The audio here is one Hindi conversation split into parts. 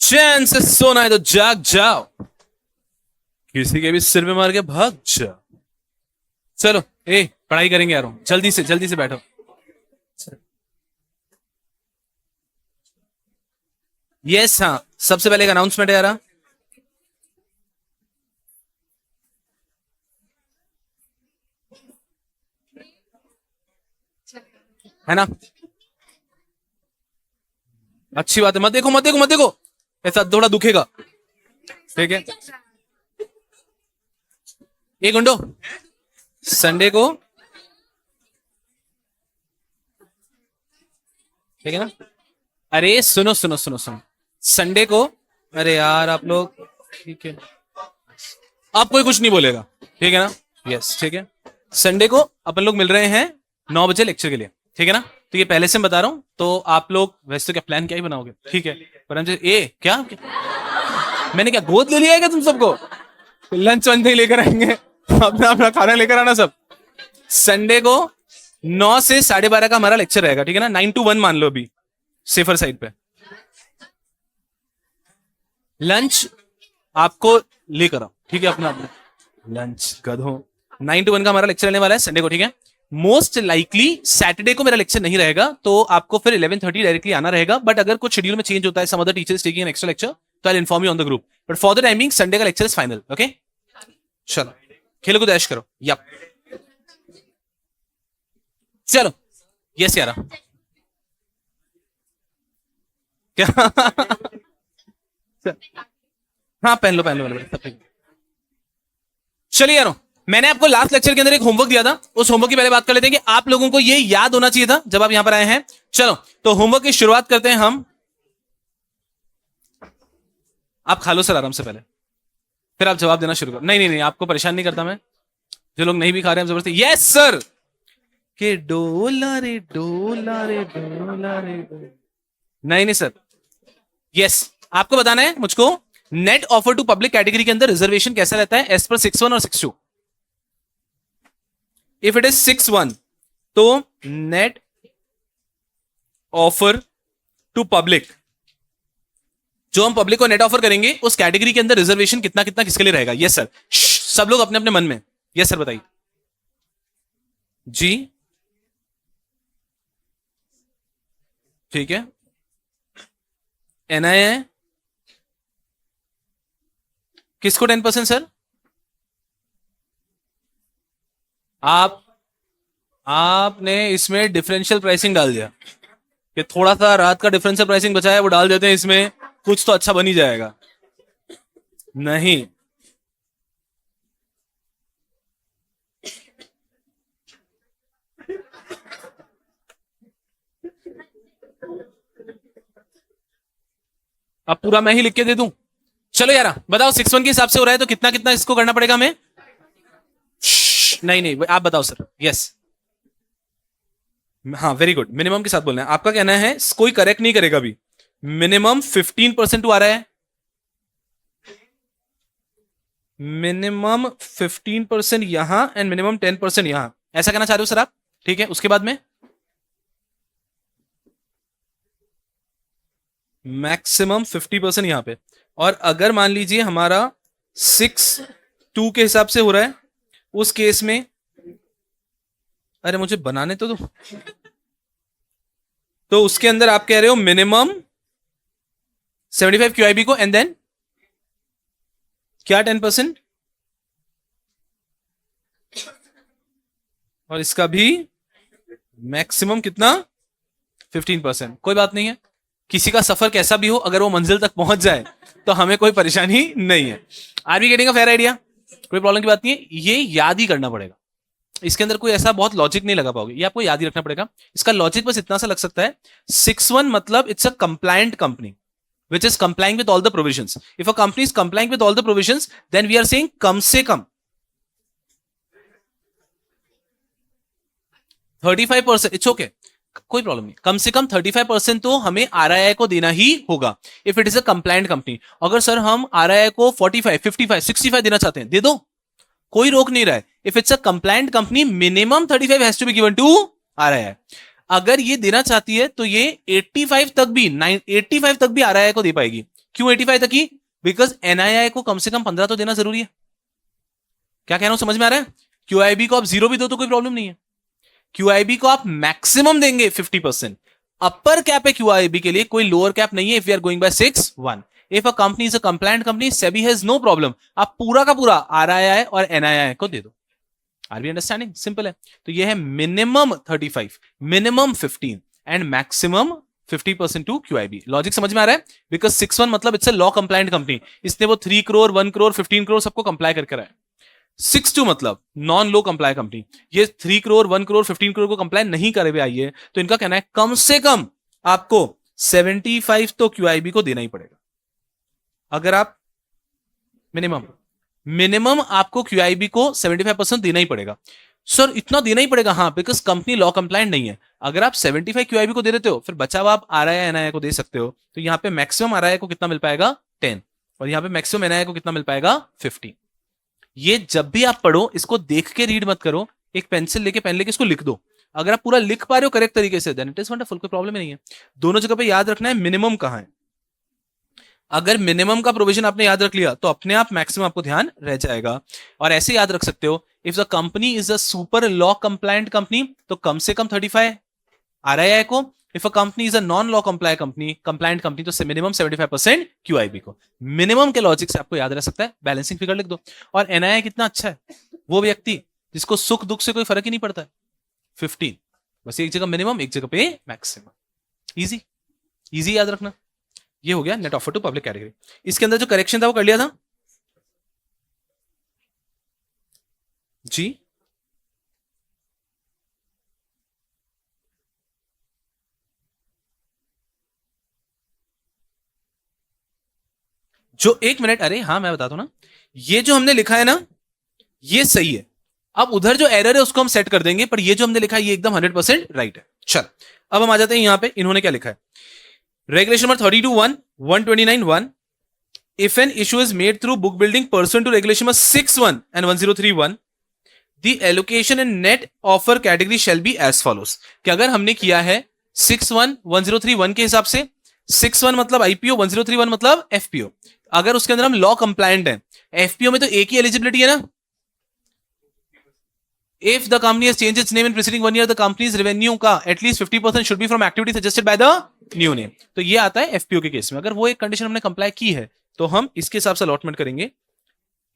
चैन से सोना है तो जाग जाओ, किसी के भी सिर में मार के भाग जाओ। चलो पढ़ाई करेंगे यार, जल्दी से बैठो। यस हाँ, सबसे पहले एक अनाउंसमेंट है यार। है ना, अच्छी बात है। मत देखो मत देखो मत देखो, ऐसा थोड़ा दुखेगा। ठीक है, एक गुंडो संडे को, ठीक है ना। अरे सुनो सुनो सुनो सुनो, संडे को, अरे यार आप लोग, ठीक है, आप कोई कुछ नहीं बोलेगा, ठीक है ना। यस ठीक है, संडे को अपन लोग मिल रहे हैं 9 बजे लेक्चर के लिए, ठीक है ना। तो ये पहले से मैं बता रहा हूं, तो आप लोग वैसे तो क्या प्लान क्या ही बनाओगे, ठीक है। पर हम क्या मैंने क्या गोद ले लिया है क्या तुम सबको? लंच वंच नहीं लेकर आएंगे, अपना अपना खाना लेकर आना सब। संडे को 9 से 12:30 का हमारा लेक्चर रहेगा, ठीक है ना। 9 to 1 मान लो अभी, सेफर साइड पे। लंच आपको लेकर आओ, ठीक है, अपना अपना लंच गधो। 9 to 1 का हमारा लेक्चर रहने वाला है संडे को, ठीक है। मोस्ट लाइकली सैटरडे को मेरा लेक्चर नहीं रहेगा, तो आपको फिर 11:30 डायरेक्टली आना रहेगा। बट अगर कुछ शेड्यूल में चेंज होता है, some other teachers taking an extra lecture, तो I inform you on the group. But for the timing Sunday का लेक्चर इज फाइनल, ओके। चलो खेलो को ऐश करो, यप चलो। यस यार, क्या हाँ पहन लो पहन लो, सब ठीक। चलिए यारो, मैंने आपको लास्ट लेक्चर के अंदर एक होमवर्क दिया था, उस होमवर्क की पहले बात कर लेते हैं कि आप लोगों को ये याद होना चाहिए था जब आप यहां पर आए हैं। चलो तो होमवर्क की शुरुआत करते हैं हम। आप खा लो सर आराम से पहले, फिर आप जवाब देना शुरू करो। नहीं नहीं नहीं, आपको परेशान नहीं करता मैं। जो लोग नहीं भी खा रहे हैं जबरदस्ती, यस सर, के डोला रे डोला रे डोला रे। नहीं नहीं सर, यस आपको बताना है मुझको, net offer to public category के अंदर रिजर्वेशन कैसा रहता है एज पर 6(1) और 6(2)। इफ इट इज 6(1) तो नेट ऑफर टू पब्लिक, जो हम पब्लिक को नेट ऑफर करेंगे उस कैटेगरी के अंदर रिजर्वेशन कितना कितना किसके लिए रहेगा। यस सर, सब लोग अपने अपने मन में। यस सर बताइए जी, ठीक है। एनआई है किसको 10% सर? आपने इसमें डिफरेंशियल प्राइसिंग डाल दिया कि थोड़ा सा रात का डिफरेंशियल प्राइसिंग बचा है वो डाल देते हैं इसमें, कुछ तो अच्छा बन ही जाएगा। नहीं, अब पूरा मैं ही लिख के दे दूं? चलो यार बताओ, 6(1) के हिसाब से हो रहा है तो कितना कितना इसको करना पड़ेगा हमें? नहीं नहीं आप बताओ सर। यस हाँ वेरी गुड, मिनिमम के साथ बोलना है। आपका कहना है कोई करेक्ट नहीं करेगा अभी, मिनिमम 15% आ रहा है, मिनिमम 15% यहां एंड मिनिमम 10% यहां, ऐसा कहना चाह रहे हो सर आप? ठीक है, उसके बाद में मैक्सिमम 50% यहां पे। और अगर मान लीजिए हमारा 6(2) के हिसाब से हो रहा है, उस केस में, अरे मुझे बनाने तो दो, तो उसके अंदर आप कह रहे हो मिनिमम 75 QIB को एंड देन क्या 10%, और इसका भी मैक्सिमम कितना 15%। कोई बात नहीं है, किसी का सफर कैसा भी हो, अगर वो मंजिल तक पहुंच जाए तो हमें कोई परेशानी नहीं है। Are we getting a fair idea? कोई प्रॉब्लम की बात नहीं है, ये याद ही करना पड़ेगा। इसके अंदर कोई ऐसा बहुत लॉजिक नहीं लगा पाओगे, ये आपको याद ही रखना पड़ेगा। इसका लॉजिक बस इतना सा लग सकता है, 6(1) मतलब it's a compliant company which is complying with all the provisions. If a company is complying with all the provisions, then we are saying कम से कम 35%, इट्स ओके, कोई प्रॉब्लम नहीं, कम से कम 35% तो हमें RII को देना ही होगा if it is a compliant company. अगर सर हम RII को 45, 55, 65 देना चाहते हैं, दे दो, कोई रोक नहीं रहा है। If it's a compliant company minimum 35 has to be given to RII। अगर ये देना चाहती है तो ये 85 तक भी RII को दे पाएगी, क्यों 85 तक की? बिकॉज एनआईआई को कम से कम 15 तो देना जरूरी है। क्या कह रहा हूं, समझ में आ रहा है? क्यूआईबी को आप 0 भी दो तो कोई प्रॉब्लम नहीं है। क्यूआईबी को आप मैक्सिमम देंगे 50%। अपर कैप है क्यूआईबी के लिए, कोई लोअर कैप नहीं है। If you are going by 6-1, if a company is a compliant company, SEBI has no problem, आप पूरा का पूरा आरआईआई और एनआईआई को दे दो। Are we understanding? सिंपल है। तो ये है minimum 35, minimum 15 and maximum 50% to QIB. Logic समझ में आ रहा है? बिकॉज 6-1 मतलब it's a law compliant company, इसने वो 3 करोड़ 1 करोड़ 15 करोड़ सबको कंप्लाई करके रहा है। 6-2 मतलब नॉन लो कंप्लाई कंपनी, ये 3 करोड़ 1 करोड़ 15 करोड़ को कंप्लाई नहीं करे हुए आई है, तो इनका कहना है कम से कम आपको 75 तो क्यूआईबी को देना ही पड़ेगा। अगर आप मिनिमम आपको क्यूआईबी को 75% देना ही पड़ेगा। सर इतना देना ही पड़ेगा? हाँ, बिकॉज कंपनी लॉ कंप्लायंट नहीं है। अगर आप 75 क्यूआईबी को दे देते हो, फिर बचा हुआ आप आरआईआई एनआईआई को दे सकते हो। तो यहां पे मैक्सिमम आरआईआई को कितना मिल पाएगा? 10, और यहां पे मैक्सिमम एनआईआई को कितना मिल पाएगा? 15। ये जब भी आप पढ़ो इसको देख के रीड मत करो, एक पेंसिल लेके पेन लेके इसको लिख दो। अगर आप पूरा लिख पा रहे हो करेक्ट तरीके से, देन इट इज वंडरफुल, कोई प्रॉब्लम नहीं है। दोनों जगह पे याद रखना है मिनिमम कहां है। अगर मिनिमम का प्रोविजन आपने याद रख लिया तो अपने आप मैक्सिमम आपको ध्यान रह जाएगा। और ऐसे याद रख सकते हो, if the company is a super law compliant company तो कम से कम 35 आरआईआई को, if a company is a non law compliant company तो मिनिमम 75% क्यूआईबी को। मिनिमम के लॉजिक से आपको याद रह सकता है, बैलेंसिंग फिगर लिख दो। और एनआईआई कितना अच्छा है, वो व्यक्ति जिसको सुख दुख से कोई फर्क ही नहीं पड़ता है, 15, बस एक जगह मिनिमम एक जगह पे मैक्सिमम। इजी इजी याद रखना। ये हो गया net offer to public category. इसके अंदर जो करेक्शन था वो कर लिया था जी। जो 1 मिनट, अरे हाँ मैं बताता हूं ना, ये जो हमने लिखा है ना ये सही है। अब उधर जो एरर है उसको हम सेट कर देंगे, पर ये जो हमने लिखा है ये एकदम 100% राइट है। चल अब हम आ जाते हैं यहां पे, इन्होंने क्या लिखा है। Regulation number 32(1), 129(1), if an issue is made through book building pursuant to regulation number 6(1) and 1031, the allocation and net offer category shall be as follows। कि अगर हमने किया है 6(1) 1031 के हिसाब से, 6(1) मतलब आईपीओ, 1031 मतलब एफपीओ, अगर उसके अंदर हम लॉ कंप्लायंट है, एफपीओ में तो एक ही एलिजिबिलिटी है ना, if the company has changed its name in preceding 1 year, the company's revenue का at least 50% should be from activity suggested by the new name। तो ये आता है एफपीओ के केस में। अगर वो एक कंडीशन हमने कंप्लाई की है तो हम इसके हिसाब से अलॉटमेंट करेंगे।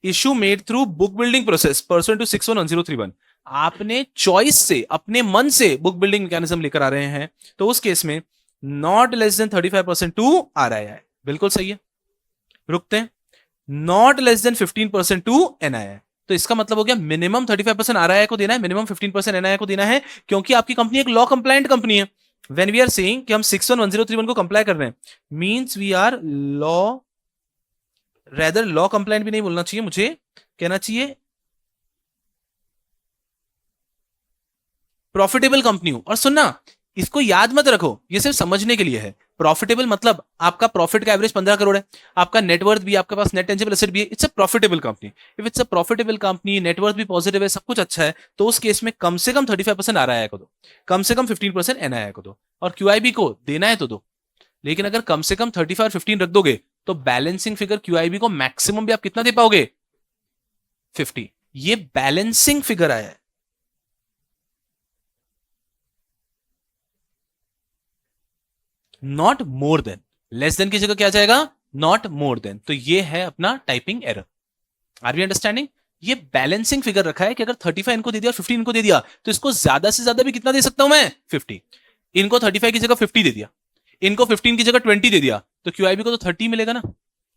Issue made through book building process pursuant to 6(1) 1031, आपने चॉइस से अपने मन से बुक बिल्डिंग मैकेनिज्म लेकर आ रहे हैं, तो उस केस में not less than 35% to RII, बिल्कुल सही है। रुकते हैं, not less than 15% to NII. तो इसका मतलब हो गया मिनिमम 35% आरआईआई को देना है, मिनिमम 15% एनआईआई को देना है, क्योंकि आपकी कंपनी एक लॉ कंप्लायंट कंपनी है। व्हेन वी आर सेइंग कि हम 6(1) 1031 को कंप्लाई कर रहे हैं, means we are law, rather law compliant भी नहीं बोलना चाहिए, मुझे कहना चाहिए प्रॉफिटेबल कंपनी हो। और सुनना, इसको याद मत रखो, ये सिर्फ समझने के लिए है। प्रॉफिटेबल मतलब आपका प्रॉफिट का एवरेज 15 करोड़ है, आपका नेटवर्थ भी, आपके पास नेट टेंजिबल एसेट भी है, it's a profitable company. If it's a profitable company, net worth भी पॉजिटिव है, सब कुछ अच्छा है, तो उस केस में कम से कम 35% आरआईआई को दो, कम से कम 15% एनआईआई को दो, और क्यूआईबी को देना है तो दो। लेकिन अगर कम से कम 35 और 15 रख दोगे तो बैलेंसिंग फिगर क्यूआईबी को मैक्सिमम भी आप कितना दे पाओगे? 50। ये बैलेंसिंग फिगर आया है, not more than. Less than की जगह क्या जाएगा? Not more than. तो ये है अपना typing error. Are we understanding? ये बैलेंसिंग फिगर रखा है कि अगर 35 इनको दे दिया और 15 इनको दे दिया, तो इसको ज्यादा से ज्यादा भी कितना दे सकता हूं मैं? 50। इनको 35 की जगह 50 दे दिया, इनको 15 की जगह 20 दे दिया, तो क्यूआईबी को तो 30 मिलेगा ना।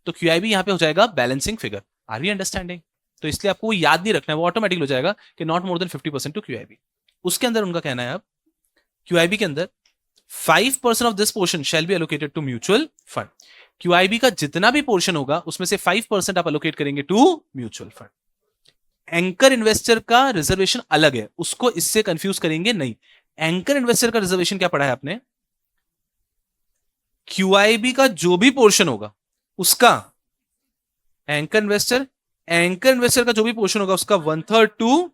तो क्यूआईबी यहां पे हो जाएगा balancing figure. Are we understanding? तो इसलिए आपको वो याद नहीं रखना है, वो ऑटोमेटिक हो जाएगा कि not more than 50% to QIB. उसके अंदर उनका कहना है अब क्यूआईबी के अंदर 5% of this portion shall be allocated to mutual fund. QIB का जितना भी पोर्शन होगा उसमें से 5% आप एलोकेट करेंगे to mutual fund. Anchor investor का रिजर्वेशन अलग है, उसको इससे कंफ्यूज करेंगे नहीं। एंकर इन्वेस्टर का रिजर्वेशन क्या पढ़ा है आपने? क्यूआईबी का जो भी पोर्शन होगा उसका एंकर इन्वेस्टर का जो भी पोर्शन होगा उसका 1/3 to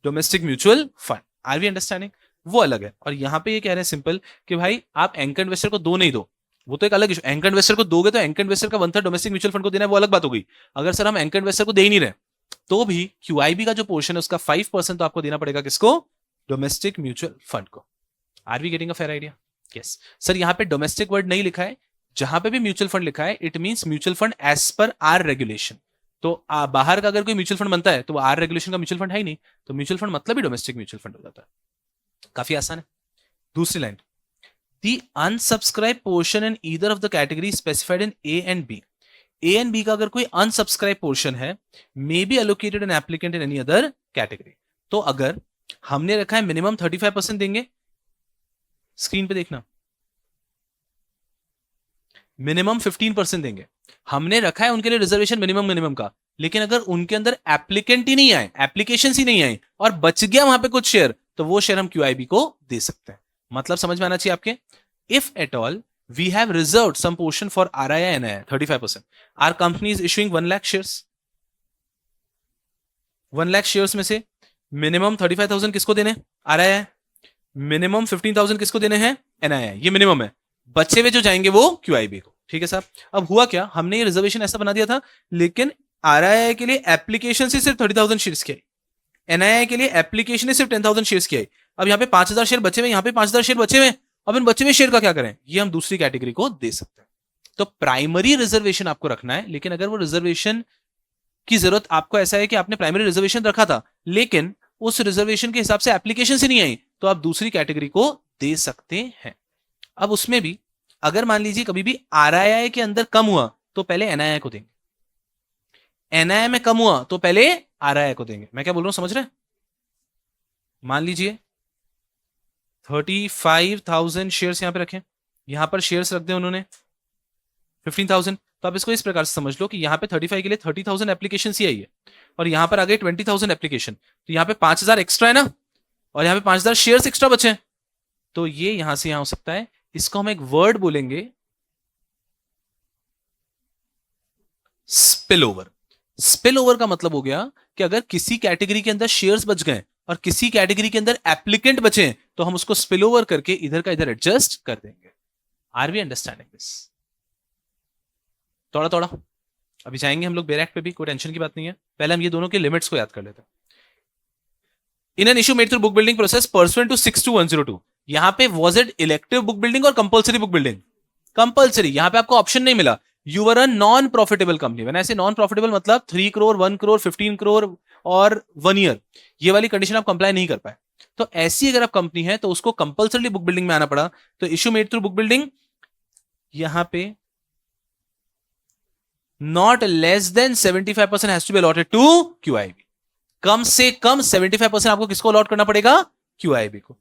domestic mutual fund. Are we understanding? वो अलग है। और यहां पे ये कह रहे हैं सिंपल कि भाई आप एंकर इन्वेस्टर को दो नहीं दो, वो तो एक अलग इशू, एंकर इन्वेस्टर को दोगे तो एंकर इन्वेस्टर का 1/3 डोमेस्टिक म्यूचुअल फंड को देना है, वो अलग बात हो गई। अगर सर हम एंकर इन्वेस्टर को दे ही नहीं रहे तो भी क्यूआईबी का जो पोर्शन है उसका 5% तो आपको देना पड़ेगा किसको, डोमेस्टिक म्यूचुअल फंड को। Are we getting a fair idea? Yes sir, यहां पे डोमेस्टिक वर्ड नहीं लिखा है, जहां पे भी म्यूचुअल फंड लिखा है it means mutual fund as per R regulation. तो बाहर का अगर कोई म्यूचुअल फंड बनता है तो वो आर रेगुलेशन का म्यूचुअल फंड है ही नहीं, तो म्यूचुअल फंड मतलब ही डोमेस्टिक म्यूचुअल फंड हो जाता है। काफी आसान है। दूसरी line, the unsubscribe portion in either of the category specified in A and B. A and B का अगर कोई अनसब्सक्राइब पोर्शन है, may be allocated an applicant in any other category. तो अगर हमने रखा है मिनिमम 35% देंगे, स्क्रीन पे देखना, मिनिमम 15% देंगे। हमने रखा है उनके लिए रिजर्वेशन मिनिमम का, लेकिन अगर उनके अंदर एप्लीकेंट ही नहीं आए, एप्लीकेशन ही नहीं आई और बच गया वहां पे कुछ शेयर, तो वो शेयर हम क्यूआईबी को दे सकते हैं। मतलब समझ में आना चाहिए आपके। If at all we have reserved some portion for RII and NII 35%. Our company is issuing 1 lakh shares. 1 lakh shares में से मिनिमम 35,000 किसको देने, RII, मिनिमम 15,000 किसको देने हैं, NII, ये मिनिमम है। बचे हुए जो जाएंगे वो QIB को। ठीक है साहब। अब हुआ क्या, हमने ये रिजर्वेशन ऐसा बना दिया था, लेकिन RII के लिए एप्लीकेशन से सिर्फ 30,000 शेयर्स की आई, NII के लिए एप्लीकेशन से सिर्फ 10,000 शेयर्स की आई। अब यहाँ पे 5,000 शेयर बचे हुए, यहाँ पे 5,000 शेयर बचे हुए। अब इन बचे हुए शेयर का क्या करें, ये हम दूसरी कैटेगरी को दे सकते हैं। तो प्राइमरी रिजर्वेशन आपको रखना है, लेकिन अगर वो रिजर्वेशन की जरूरत आपको ऐसा है कि आपने प्राइमरी रिजर्वेशन रखा था लेकिन उस रिजर्वेशन के हिसाब से एप्लीकेशन से नहीं आई, तो आप दूसरी कैटेगरी को दे सकते हैं। अब उसमें भी अगर मान लीजिए कभी भी आरआईआई के अंदर कम हुआ तो पहले एनआईआई को देंगे, एनआईआई में कम हुआ तो पहले आरआईआई को देंगे। मैं क्या बोल रहा हूं समझ रहे हैं? मान लीजिए 35,000 शेयर्स यहां पे रखें, यहां पर शेयर्स रख दें उन्होंने 15,000, तो आप इसको इस प्रकार से समझ लो कि यहां पे 35 के लिए 30,000 एप्लीकेशन ही आई है और यहां पर आ गई 20,000 एप्लीकेशन, तो यहां पे 5,000 एक्स्ट्रा है ना, और यहां पे 5,000 शेयर्स एक्स्ट्रा बचे हैं, तो ये यहां से यहां हो सकता है। इसको हम एक वर्ड बोलेंगे स्पिल ओवर। स्पिल ओवर का मतलब हो गया कि अगर किसी कैटेगरी के अंदर शेयर्स बच गए और किसी कैटेगरी के अंदर एप्लीकेंट बचे तो हम उसको स्पिल ओवर करके इधर का इधर एडजस्ट कर देंगे। Are we understanding this? थोड़ा थोड़ा अभी जाएंगे हम लोग बेर एक्ट पे भी, कोई टेंशन की बात नहीं है। पहले हम ये दोनों के लिमिट्स को याद कर लेते हैं। In an issue made through book building process pursuant to 62102, यहां पे was it elective book building और कंपलसरी बुक बिल्डिंग? कंपलसरी। यहां पे आपको ऑप्शन नहीं मिला। You were a non profitable company. When I say non profitable मतलब 3 करोड़ 1 करोड़ 15 करोड़ और 1 ईयर, ये वाली कंडीशन आप कंप्लाई नहीं कर पाए, तो ऐसी अगर आप कंपनी है तो उसको कंपलसरी बुक बिल्डिंग में आना पड़ा। तो issue made through book building, यहां पे not less than 75% has to be allotted to QIB. कम से कम 75% आपको किसको अलॉट करना पड़ेगा? क्यूआईबी को।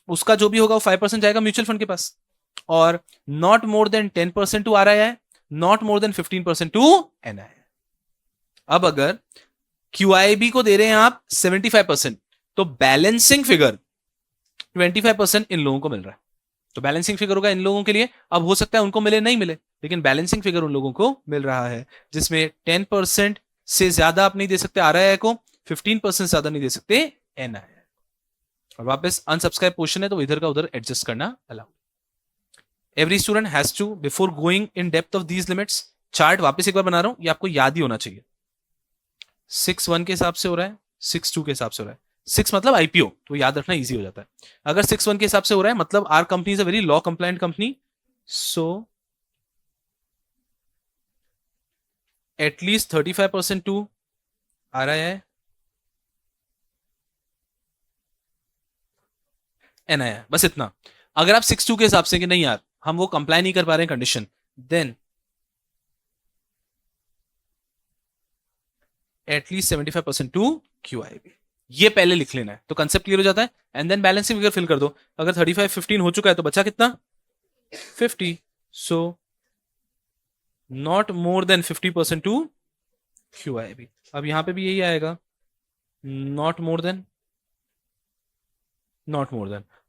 उसका जो भी होगा वो 5% जाएगा म्यूचुअल फंड के पास, और not more than 10% to RII, not more than 15% to NII. अब अगर क्यूआईबी को दे रहे हैं आप 75%, तो बैलेंसिंग फिगर 25% इन लोगों को मिल रहा है। तो बैलेंसिंग फिगर होगा इन लोगों के लिए। अब हो सकता है उनको मिले नहीं मिले, लेकिन बैलेंसिंग फिगर उन लोगों को मिल रहा है, जिसमें 10% से ज्यादा आप नहीं दे सकते आरआईआई को, 15% ज्यादा नहीं दे सकते एनआईआई। और वापस अनसब्सक्राइब पोर्शन है तो इधर का उधर एडजस्ट करना allowed. Every student has to before going in depth of these limits, chart वापस एक बार बना रहा हूं, ये आपको याद ही होना चाहिए। 6-1 के हिसाब से हो रहा है, 6-2 के हिसाब से हो रहा है। 6 मतलब आईपीओ, तो याद रखना इजी हो जाता है। अगर 6-1 के हिसाब से हो रहा है मतलब our company is a very law compliant company, so at least 35% to RII, NII, बस इतना। अगर आप 6-2 के हिसाब से कि नहीं यार हम वो कंप्लाई नहीं कर पा रहे हैं condition, then at least 75% to QIB, ये पहले लिख लेना है, तो कंसेप्ट क्लियर हो जाता है। And then balancing figure fill कर दो। अगर 35-15 हो चुका है तो बचा कितना? 50, so not more than 50% to QIB. अब यहां पे भी यही आएगा, नॉट मोर देन,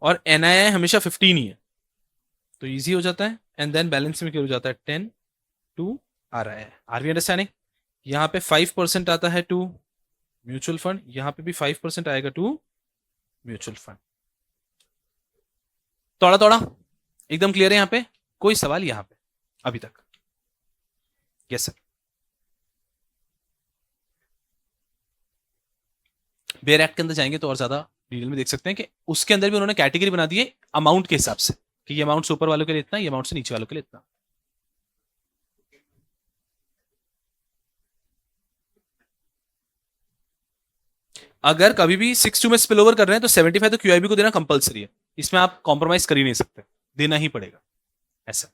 और एनआईआई हमेशा 15 ही है, तो इजी हो जाता है। एंड देन बैलेंस में क्या हो जाता है 10 to RII. Are we understanding? यहां पे 5% आता है टू म्यूचुअल फंड, यहां पे भी 5% आएगा टू म्यूचुअल फंड। थोड़ा थोड़ा एकदम क्लियर है? यहां पे कोई सवाल? यहां पे अभी तक। Yes sir. बेयर एक्ट के अंदर जाएंगे तो और ज्यादा डिटेल में देख सकते हैं कि उसके अंदर भी उन्होंने कैटेगरी बना दी है अमाउंट के हिसाब से कि ये अमाउंट से ऊपर वालों के लिए इतना, ये अमाउंट से नीचे वालों के लिए इतना। अगर कभी भी 6-2 में स्पिल ओवर कर रहे हैं तो 75 तो क्यूआईबी को देना कंपलसरी है, इसमें आप कॉम्प्रोमाइज कर ही नहीं सकते, देना ही पड़ेगा ऐसा।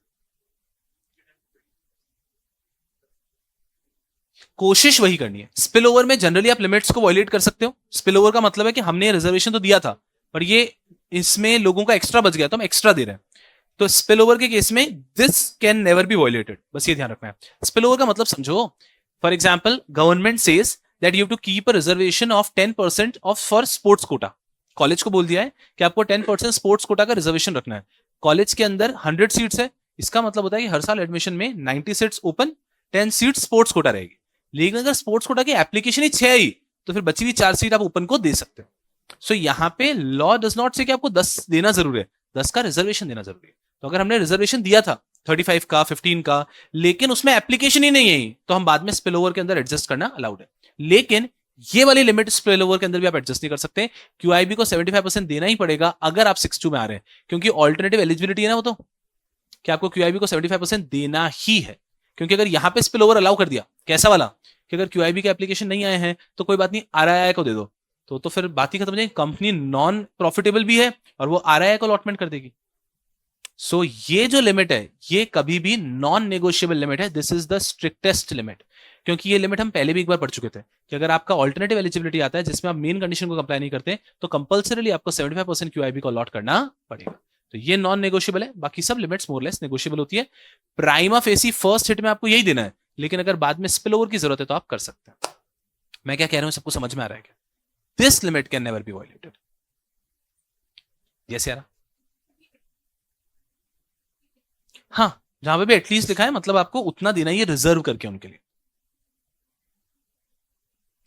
कोशिश वही करनी है। स्पिल ओवर में जनरली आप लिमिट्स को वॉयलेट कर सकते हो। स्पिल ओवर का मतलब है कि हमने रिजर्वेशन तो दिया था पर ये इसमें लोगों का एक्स्ट्रा बच गया तो हम एक्स्ट्रा दे रहे हैं। तो स्पिल ओवर के केस में this can never be violated, बस ये ध्यान रखना है। स्पिल ओवर का मतलब समझो, for example government says that you have to keep a reservation of 10% of for sports quota. College को बोल दिया है कि आपको 10% स्पोर्ट्स कोटा का रिजर्वेशन रखना है। कॉलेज के अंदर 100 सीट्स है, इसका मतलब होता है कि हर साल एडमिशन में 90 seats open, 10 seat sports quota रहेगी। लेकिन अगर स्पोर्ट्स कोटा की एप्लीकेशन ही 6 ही तो फिर बची हुई 4 सीट आप ओपन को दे सकते हो। सो यहां पे लॉ डज नॉट से कि आपको 10 देना जरूरी है, 10 का रिजर्वेशन देना जरूरी है। तो अगर हमने रिजर्वेशन दिया था 35 का 15 का लेकिन उसमें एप्लीकेशन ही नहीं है तो हम बाद में स्पिल ओवर के अंदर एडजस्ट करना अलाउड है। लेकिन ये वाली लिमिट स्पिल ओवर के अंदर भी आप एडजस्ट नहीं कर सकते। क्यूआईबी को 75% देना ही पड़ेगा अगर आप 6-2 में आ रहे हैं, क्योंकि ऑल्टरनेटिव एलिजिबिलिटी है ना वो, तो कि आपको क्यूआईबी को 75% देना ही है। क्योंकि अगर यहां पे स्पिल ओवर अलाउ कर दिया, कैसा वाला कि अगर क्यूआईबी के एप्लीकेशन नहीं आए हैं तो कोई बात नहीं, आरआईआई को दे दो, तो फिर बात ही खत्म हो जाएगी। कंपनी नॉन प्रॉफिटेबल भी है और वो आरआईआई को अलॉटमेंट कर देगी। सो ये जो लिमिट है ये कभी भी नॉन नेगोशिएबल लिमिट है, this is the strictest limit. क्योंकि ये लिमिट हम पहले भी एक बार पढ़ चुके थे कि अगर आपका ऑल्टरनेटिव एलिजिबिलिटी आता है जिसमें आप मेन कंडीशन को कंप्लाई नहीं करते तो कंपल्सरीली आपको 75% क्यूआईबी को अलॉट करना पड़ेगा। तो ये नॉन नेगोशिएबल है, बाकी सब लिमिट्स मोरलेस नेगोशिएबल होती है। प्राइमा फेसी फर्स्ट हिट में आपको यही देना है, लेकिन अगर बाद में स्पिल ओवर की जरूरत है तो आप कर सकते हैं। मैं क्या कह रहा हूं सबको समझ में आ रहा है क्या? This limit can never be violated. Yes यार। हाँ, जहां पे भी एटलीस्ट लिखा है मतलब आपको उतना देना ही है रिजर्व करके उनके लिए,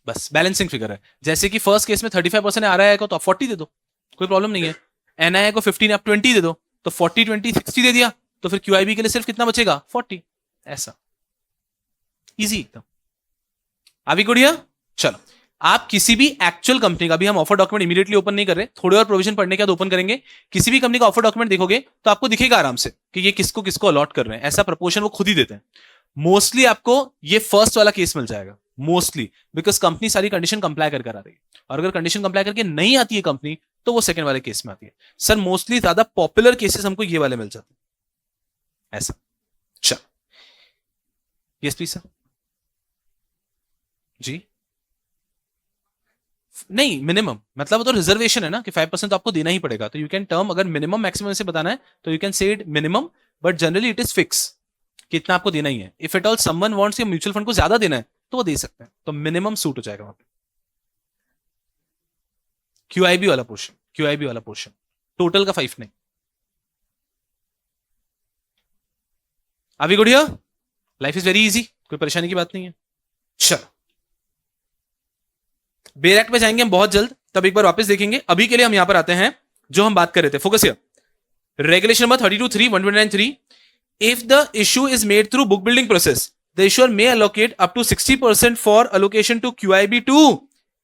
बस बैलेंसिंग फिगर है। जैसे कि फर्स्ट केस में 35% आ रहा है तो आप 40 दे दो, कोई प्रॉब्लम नहीं है। एनआईआई को 15 आप 20 दे दो, तो 40 20 60 दे दिया तो फिर क्यूआईबी के लिए सिर्फ कितना बचेगा 40। ऐसा इजी एकदम। अभी गुड़िया चलो, आप किसी भी एक्चुअल कंपनी का भी, हम ऑफर डॉक्यूमेंट इमीडिएटली ओपन नहीं कर रहे, थोड़ी और प्रोविजन पढ़ने के बाद ओपन करेंगे। किसी भी कंपनी का ऑफर डॉक्यूमेंट देखोगे तो आपको दिखेगा आराम से कि ये किसको किसको अलॉट कर रहे हैं, ऐसा प्रपोर्शन वो खुद ही देते हैं। मोस्टली आपको ये फर्स्ट वाला केस मिल जाएगा, मोस्टली बिकॉज कंपनी सारी कंडीशन कंप्लाई कर आ रही है, और अगर कंडीशन कंप्लाई करके नहीं आती है कंपनी तो वो सेकंड वाले केस में आती है। सर मोस्टली ज्यादा पॉपुलर केसेस हमको ये वाले मिल जाते हैं ऐसा। चल यस प्लीज सर। जी नहीं, मिनिमम मतलब तो रिजर्वेशन है ना कि 5% तो आपको देना ही पड़ेगा। तो यू कैन टर्म, अगर मिनिमम मैक्सिमम से बताना है तो you can say it minimum, but generally it is fix कितना आपको देना ही है। If it all someone wants कि म्यूचुअल फंड को ज्यादा देना है तो वो दे सकते हैं, तो मिनिमम सूट हो जाएगा वहां पे। क्यूआईबी वाला पोर्शन, क्यूआईबी वाला पोर्शन टोटल का 5 नहीं। अभी गुड़िया लाइफ इज वेरी इजी, कोई परेशानी की बात नहीं है। चलो बेयर एक्ट पे जाएंगे हम बहुत जल्द, तब एक बार वापस देखेंगे। अभी के लिए हम यहां पर आते हैं जो हम बात कर रहे थे, focus here. Regulation number 32(3), 129(3). If the issue is made through book building process, the issuer may allocate up to 60% for allocation to QIB to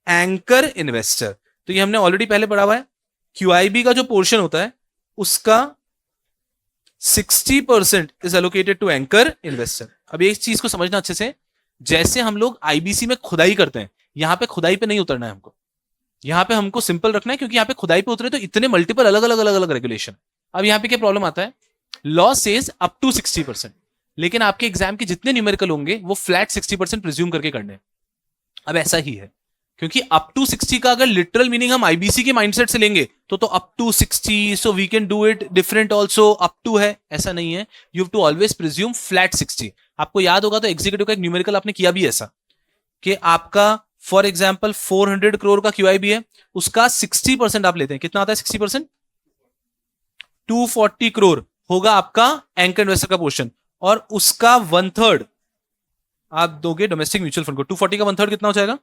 anchor investor. तो ये हमने ऑलरेडी पहले पढ़ा हुआ है। QIB का जो पोर्शन होता है उसका 60% is allocated to anchor investor. अब एक चीज को समझना अच्छे से, जैसे हम लोग IBC में खुदाई करते हैं, यहां पे खुदाई पे नहीं उतरना है हमको, यहां पे हमको सिंपल रखना है, क्योंकि यहां पे खुदाई पे उतरे तो इतने मल्टीपल अलग अलग अलग अलग रेगुलेशन। अब यहां पे क्या प्रॉब्लम आता है, लॉ सेज अप टू 60%, लेकिन आपके एग्जाम के जितने न्यूमेरिकल होंगे वो फ्लैट 60% प्रिज्यूम करके करने। अब ऐसा ही है, क्योंकि अप टू 60 का अगर लिटरल मीनिंग हम आईबीसी के माइंडसेट से लेंगे तो up to 60, so we can do it different also, up to है, ऐसा नहीं है। You have to always presume flat 60। आपको याद होगा तो एग्जीक्यूटिव का एक न्यूमेरिकल आपने किया भी ऐसा कि आपका फॉर एग्जाम्पल 400 करोड़ का क्यूआईबी है, उसका 60% आप लेते हैं, कितना आता है 60%? 240 करोड़ होगा आपका एंकर इन्वेस्टर का पोर्शन, और उसका 1/3 आप दोगे डोमेस्टिक म्यूचुअल फंड को। 240 का 1/3 कितना हो जाएगा?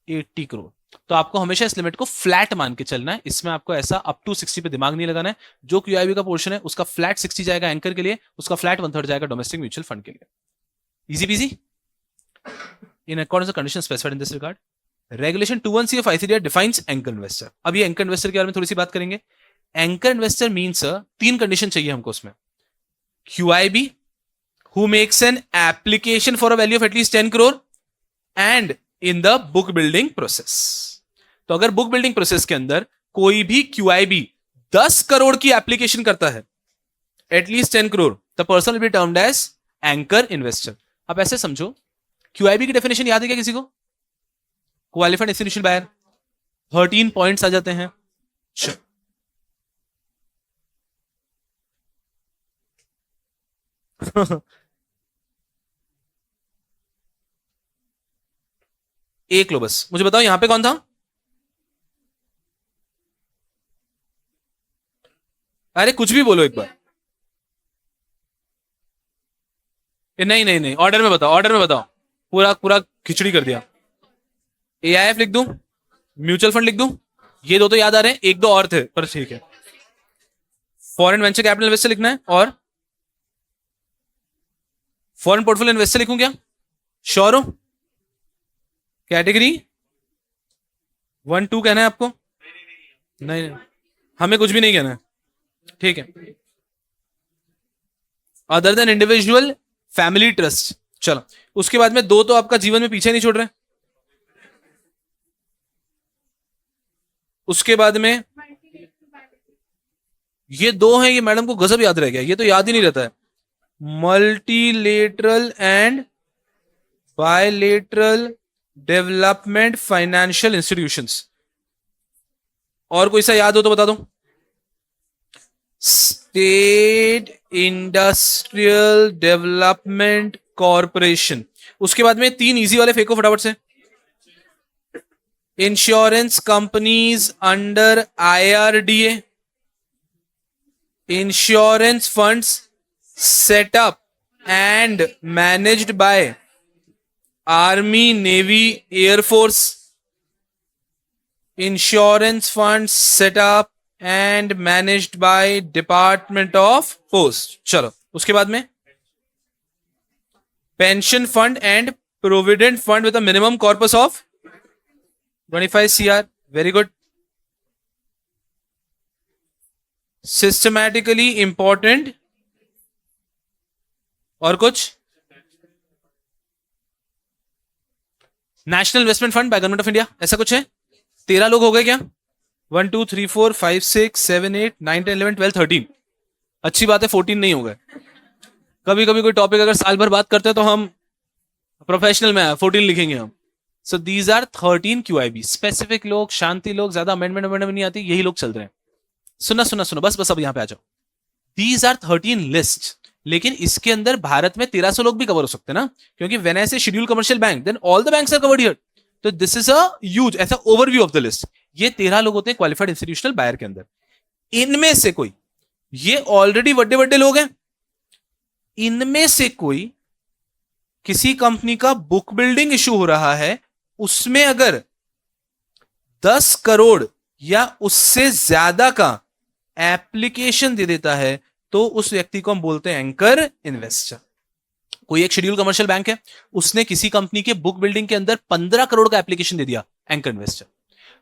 80 करोड़। तो आपको हमेशा इस लिमिट को फ्लैट मान के चलना है, इसमें आपको ऐसा अप टू 60 पे दिमाग नहीं लगाना है। जो क्यूआईबी का पोर्शन है उसका फ्लैट 60 जाएगा एंकर के लिए, उसका फ्लैट 1/3 जाएगा डोमेस्टिक म्यूचुअल फंड के लिए। Easy peasy. In according to condition specified in this regard, regulation 21C of ICDR defines anchor investor. अब ये एंकर इन्वेस्टर के बारे में थोड़ी सी बात करेंगे। एंकर इन्वेस्टर मीन्स 3 कंडीशन चाहिए हमको उसमें। QIB who makes an application for a value of at least 10 crore and in the book building process। तो अगर बुक बिल्डिंग प्रोसेस के अंदर कोई भी क्यूआईबी 10 करोड़ की एप्लीकेशन करता है at least 10 crore, the person will be termed as anchor investor. अब ऐसे समझो, क्यूआईबी की डेफिनेशन याद है क्या किसी को? Qualified institutional buyer. 13 पॉइंट्स आ जाते हैं। एक लो बस, मुझे बताओ यहां पे कौन था? अरे कुछ भी बोलो एक बार। नहीं नहीं नहीं, ऑर्डर में बताओ, ऑर्डर में बताओ। पूरा पूरा खिचड़ी कर दिया। एआईएफ लिख दूं, म्यूचुअल फंड लिख दूं? ये दो तो याद आ रहे हैं, एक दो और थे पर ठीक है। फॉरेन वेंचर कैपिटल इन्वेस्टर लिखना है और फॉरेन पोर्टफोलियो इन्वेस्टर लिखूं क्या? श्योर हो? कैटेगरी 1 2 कहना है आपको? नहीं, हमें कुछ भी नहीं कहना है, ठीक है। Other than individual family trust. चलो, उसके बाद में दो तो आपका जीवन में पीछे नहीं छोड़ रहे। उसके बाद में ये दो हैं, ये मैडम को गजब याद रह गया, ये तो याद ही नहीं रहता है। Multilateral and bilateral development financial institutions. और कोई सा याद हो तो बता दो। State industrial development corporation. उसके बाद में 3 इजी वाले फेंको फटाफट से। Insurance companies under IRDA, insurance funds set up and managed by army navy air force, insurance funds set up and managed by department of post. चलो, उसके बाद में pension fund and provident fund with a minimum corpus of 25 CR। Very good. Systematically important. और कुछ? National investment fund by government of India, ऐसा कुछ है। 13 लोग हो गए क्या? 1 2 3 4 5 6 7 8 9 10 11 12 13। अच्छी बात है 14 नहीं हो गए। कभी कभी कोई टॉपिक अगर साल भर बात करते हैं तो हम प्रोफेशनल में 14 लिखेंगे हम। So these are 13 QIB. Specific लोग, शांति लोग, ज्यादा अमेंडमेंट नहीं आती, यही लोग चल रहे हैं। सुना सुना सुनो, बस बस अब यहां पे आ जाओ। दीज आर 13 लिस्ट, लेकिन इसके अंदर भारत में 1300 लोग भी कवर हो सकते हैं ना, क्योंकि when I say scheduled commercial bank then all the banks are covered here. तो दिस इज अ ह्यूज ऐसा ओवरव्यू ऑफ द लिस्ट। ये 13 लोग होते हैं क्वालिफाइड इंस्टीट्यूशनल बायर के अंदर। इनमें से कोई, ये ऑलरेडी बड़े बड़े लोग हैं, इनमें से कोई किसी कंपनी का बुक बिल्डिंग इशू हो रहा है, उसमें अगर 10 करोड़ या उससे ज्यादा का एप्लीकेशन दे देता है तो उस व्यक्ति को हम बोलते हैं एंकर इन्वेस्टर। कोई एक शेड्यूल कमर्शियल बैंक है, उसने किसी कंपनी के बुक बिल्डिंग के अंदर 15 करोड़ का एप्लीकेशन दे दिया, एंकर इन्वेस्टर।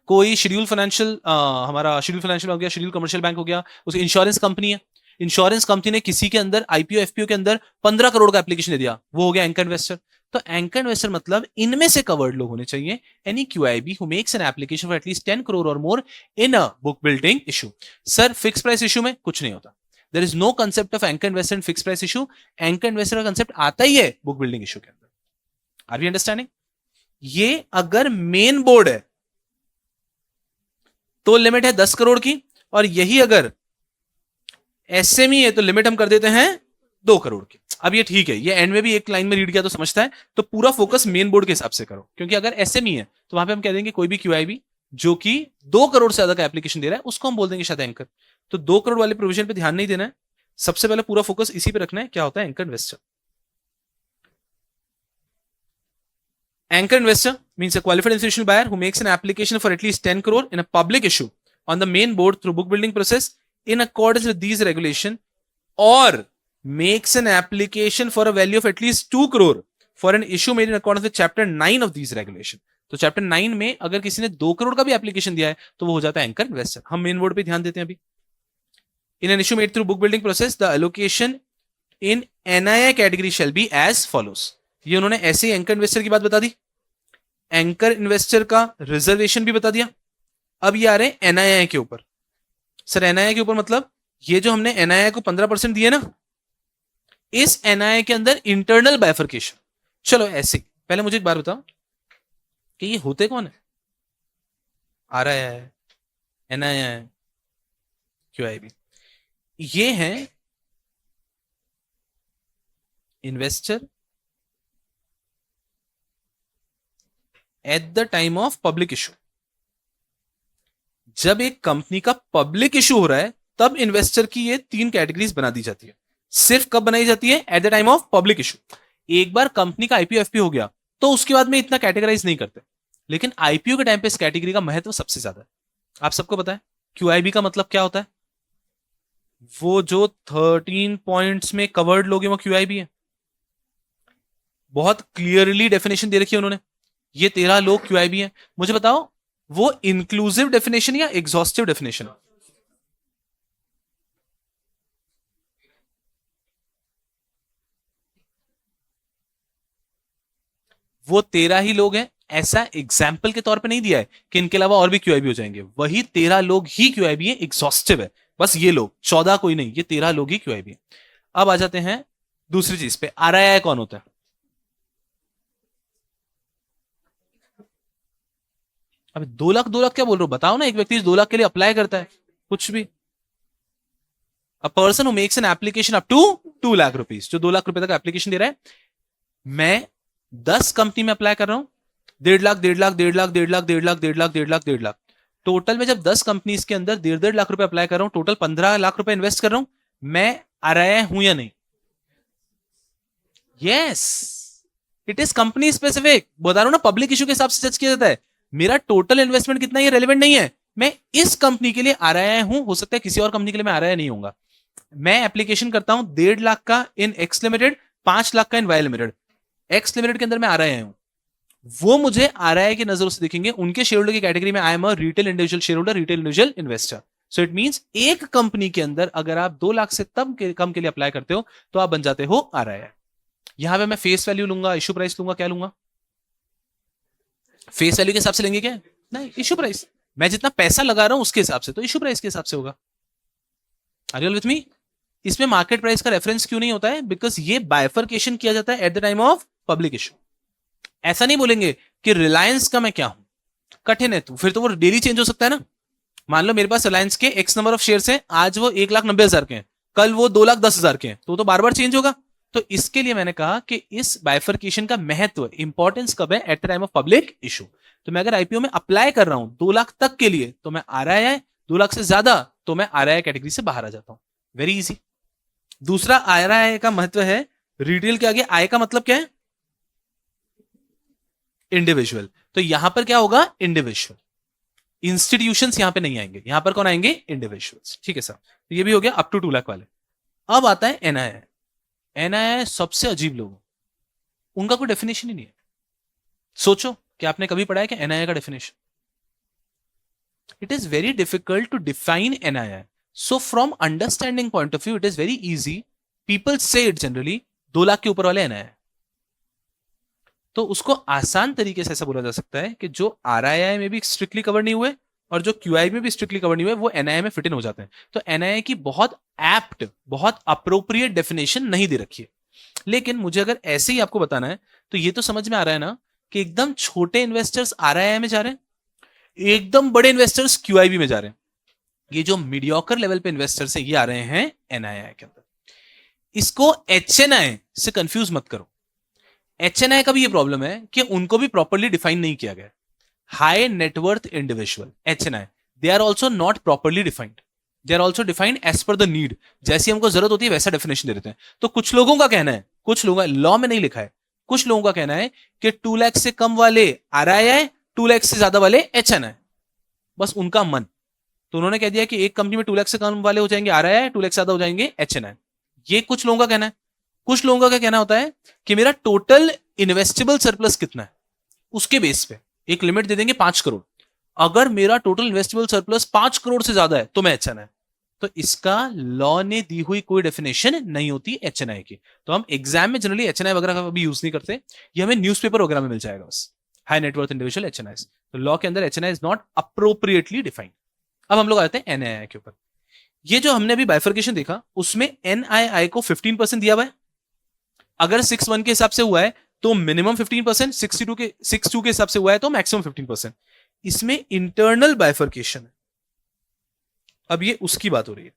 कोई शेड्यूल फाइनेंशियल, हमारा शेड्यूल फाइनेंशियल हो गया, शेड्यूल कमर्शियल बैंक हो गया, उसकी इंश्योरेंस कंपनी है, इंश्योरेंस कंपनी ने किसी के अंदर आईपीओ एफपीओ के अंदर 15 करोड़ का एप्लीकेशन दे दिया, वो हो गया एंकर इन्वेस्टर। तो एंकर इन्वेस्टर मतलब इनमें से कवर्ड लोग होने चाहिए। Any QIB who makes an application for at least 10 crore और more in a book building issue. Sir fix price issue में कुछ नहीं होता। There is no concept of anchor investor and fix price issue. Anchor investor का कंसेप्ट आता ही है बुक बिल्डिंग इशू के अंदर। Are we understanding? ये अगर मेन बोर्ड है तो लिमिट है 10 करोड़ की, और यही अगर एसएमई है तो लिमिट हम कर देते हैं 2 करोड़ की। अब ये ठीक है, ये एंड में भी एक लाइन में रीड किया तो समझता है, तो पूरा फोकस मेन बोर्ड के हिसाब से करो, क्योंकि अगर एसएमई है तो वहां पे हम कह देंगे कोई भी क्यूआईबी जो कि 2 करोड़ से ज्यादा का एप्लीकेशन दे रहा है उसको हम बोल देंगे शायद एंकर। तो 2 करोड़ वाले प्रोविजन पे ध्यान नहीं देना है, सबसे पहले पूरा फोकस इसी पे रखना है, क्या होता है anchor investor. Anchor investor means a qualified institutional buyer who makes an application for at least 10 crore in a public issue on the main board through book building process in accordance with these regulation, or makes an application for a value of at least 2 crore for an issue made in accordance with chapter 9 of these regulation. तो चैप्टर 9 में अगर किसी ने 2 करोड़ का भी एप्लीकेशन दिया है तो वो हो जाता है एंकर इन्वेस्टर. हम मेन बोर्ड पे ध्यान देते हैं अभी. In an issue made through book building process the allocation in NII category shall be as follows. ये उन्होंने ऐसे ही एंकर इन्वेस्टर की बात बता दी, एंकर इन्वेस्टर का रिजर्वेशन भी बता दिया. अब ये आ रहे हैं एनआईआई के ऊपर. सर एनआईआई के ऊपर मतलब ये जो हमने एनआईआई को 15% दिए ना, इस एनआईआई के अंदर इंटरनल बाइफर्केशन. चलो ऐसे पहले मुझे एक बार बताओ कि ये होते कौन है? RII, NII, QIB. ये हैं investor at the time of public issue. जब एक कंपनी का पब्लिक इशू हो रहा है तब इन्वेस्टर की ये 3 कैटेगरीज बना दी जाती है. सिर्फ कब बनाई जाती है? At the time of public issue. एक बार कंपनी का आईपीओ एफपी हो गया तो उसके बाद में इतना कैटेगराइज नहीं करते, लेकिन आईपीओ के टाइम पे इस कैटेगरी का महत्व सबसे ज्यादा है. आप सबको पता है क्यूआईबी का मतलब क्या होता है? वो जो 13 पॉइंट्स में कवर्ड लोग हैं वो क्यूआईबी है. बहुत क्लियरली डेफिनेशन दे रखी है उन्होंने. ये 13 लोग क्यूआईबी हैं. मुझे बताओ वो इंक्लूसिव डेफिनेशन या एग्जॉस्टिव डेफिनेशन? वो 13 ही लोग हैं. ऐसा एग्जाम्पल के तौर पे नहीं दिया है कि इनके अलावा और भी क्यूआईबी हो जाएंगे. वही 13 लोग ही क्यूआईबी है, एग्जॉस्टिव है. बस ये लोग 14 कोई नहीं, ये 13 लोग ही क्यूआईबी है. अब आ जाते हैं दूसरी चीज पे. आरआईआई कौन होता है? अबे 2 लाख 2 लाख क्या बोल रहे हो? बताओ ना. एक व्यक्ति 2 लाख के लिए अप्लाई करता है कुछ भी. A person who makes an application up to 2 lakh rupees, जो 2 लाख रुपए तक एप्लीकेशन दे रहा है. मैं 10 कंपनी में अप्लाई कर रहा हूं, 1.5 लाख 1.5 लाख 1.5 लाख 1.5 लाख 1.5 लाख 1.5 लाख 1.5 लाख 1.5 लाख टोटल में. जब 10 कंपनीज के अंदर 1.5 लाख रुपए अप्लाई कर रहा हूं, टोटल 15 लाख रुपए इन्वेस्ट कर रहा हूं. मैं आरआईआई हूं या नहीं? Yes, it is company specific. बता रहा हूं ना, पब्लिक इशू के हिसाब से जज किया जाता है. मेरा टोटल इन्वेस्टमेंट कितना है ये रेलेवेंट नहीं है. मैं इस कंपनी के लिए आरआईआई हूं, हो सकता है किसी और कंपनी के लिए मैं आरआईआई नहीं होऊंगा. मैं एप्लीकेशन करता हूं 1.5 लाख का इन एक्स लिमिटेड, 5 लाख का इन वाई लिमिटेड. एक्स लिमिटेड के अंदर मैं आरआईआई हूं, वो मुझे आरआईआई की नजरों से देखेंगे. उनके शेयर होल्डर की कैटेगरी में I am a retail individual share holder, retail individual investor. So it means एक कंपनी के अंदर अगर आप 2 लाख से कम के लिए अप्लाई करते हो तो आप बन जाते हो आरआईआई. यहां पे मैं फेस वैल्यू लूंगा, इशू प्राइस लूंगा, क्या लूंगा? फेस वैल्यू के हिसाब से लेंगे क्या? नहीं, इशू प्राइस. मैं जितना पैसा लगा रहा हूं उसके हिसाब से, तो इशू प्राइस के हिसाब से होगा. Are you all with me? इसमें मार्केट प्राइस का रेफरेंस क्यों नहीं होता है? बिकॉज ये बाइफर्केशन किया जाता है at the time of public issue. ऐसा नहीं बोलेंगे कि रिलायंस का मैं क्या हूं, कठिन है तू, फिर तो वो डेली चेंज हो सकता है ना. मान लो मेरे पास रिलायंस के एक्स नंबर ऑफ शेयर्स हैं, आज वो 1,90,000 के हैं, कल वो 2,10,000 के हैं, तो बार बार चेंज होगा. तो इसके लिए मैंने कहा कि इस बाइफर्केशन का महत्व, इंपॉर्टेंस कब है? At the time of public issue. तो मैं अगर आईपीओ में अप्लाई कर रहा हूं 2 लाख तक के लिए तो मैं आरआईआई, 2 लाख से ज्यादा तो मैं आरआईआई कैटेगरी से बाहर आ जाता हूं. Very easy. दूसरा आरआईआई का महत्व है रिटेल के आगे आई का मतलब क्या है? इंडिविजुअल. तो यहां पर क्या होगा? इंडिविजुअल. इंस्टीट्यूशंस यहां पे नहीं आएंगे, यहां पर कौन आएंगे? इंडिविजुअल्स. ठीक है सर, तो ये भी हो गया अप टू 2 लाख वाले. अब आता है एनआईआई. एनआईआई सबसे अजीब लोग, उनका कोई डेफिनेशन ही नहीं है. सोचो कि आपने कभी पढ़ा है कि एनआईआई का definition? It is very difficult to define NII. So from understanding point of view it is very easy. People say it generally 2 lakh के ऊपर वाले एनआईआई. तो उसको आसान तरीके से ऐसा बोला जा सकता है कि जो आरआईआई में भी स्ट्रिक्टली कवर नहीं हुए और जो क्यूआई में भी स्ट्रिक्टली कवर नहीं हुए वो एनआईआई में फिट इन हो जाते हैं. तो एनआईआई की बहुत एप्ट, बहुत अप्रोप्रिएट डेफिनेशन नहीं दे रखी है. लेकिन मुझे अगर ऐसे ही आपको बताना है तो ये तो समझ में आ रहा है ना कि एकदम छोटे इन्वेस्टर्स आरआईआई में जा रहे हैं, एकदम बड़े इन्वेस्टर्स क्यूआईबी में जा रहे हैं. ये जो मीडियोकर लेवल पे इन्वेस्टर्स है ये आ रहे हैं एनआईआई के अंदर. इसको एचएनआई से कंफ्यूज मत करो. एचएनआई का भी ये प्रॉब्लम है कि उनको भी प्रॉपर्ली डिफाइन नहीं किया गया. High net worth individual, HNI, they are also not properly defined. They are also defined as per the need. जैसी हमको जरूरत होती है वैसा डेफिनेशन दे देते हैं. तो कुछ लोगों का कहना है, कुछ लोगों लॉ में नहीं लिखा है कुछ लोगों का कहना है कि 2 लाख से कम वाले RII, 2 लाख से ज्यादा वाले HNI, बस उनका मन। तो उन्होंने कह दिया कि एक कंपनी में 2 लाख से कम वाले हो जाएंगे RII, 2 लाख से ज्यादा हो जाएंगे HNI। ये कुछ लोगों का कहना है। कुछ लोगों का क्या कहना होता है कि मेरा टोटल इन्वेस्टेबल सरप्लस कितना है, उसके बेस पे एक लिमिट दे देंगे 5 करोड़। अगर मेरा टोटल इन्वेस्टेबल सरप्लस 5 करोड़ से ज्यादा है तो मैं HNI। तो इसका लॉ ने दी हुई कोई डेफिनेशन नहीं होती HNI की। तो हम एग्जाम में जनरली HNI वगैरह का भी यूज नहीं करते, ये हमें न्यूज़पेपर वगैरह में मिल जाएगा बस, हाई नेटवर्थ इंडिविजुअल HNI। तो लॉ के अंदर HNI is not appropriately defined. अब हम लोग आते हैं NII के ऊपर। ये जो हमने अभी बाइफर्केशन देखा उसमें NII को 15% दिया हुआ है। अगर 6-1 के हिसाब से हुआ है तो मिनिमम 15%, 6-2 के हिसाब से हुआ है तो मैक्सिमम 15%। इसमें इंटरनल बाइफर्केशन है। अब ये उसकी बात हो रही है।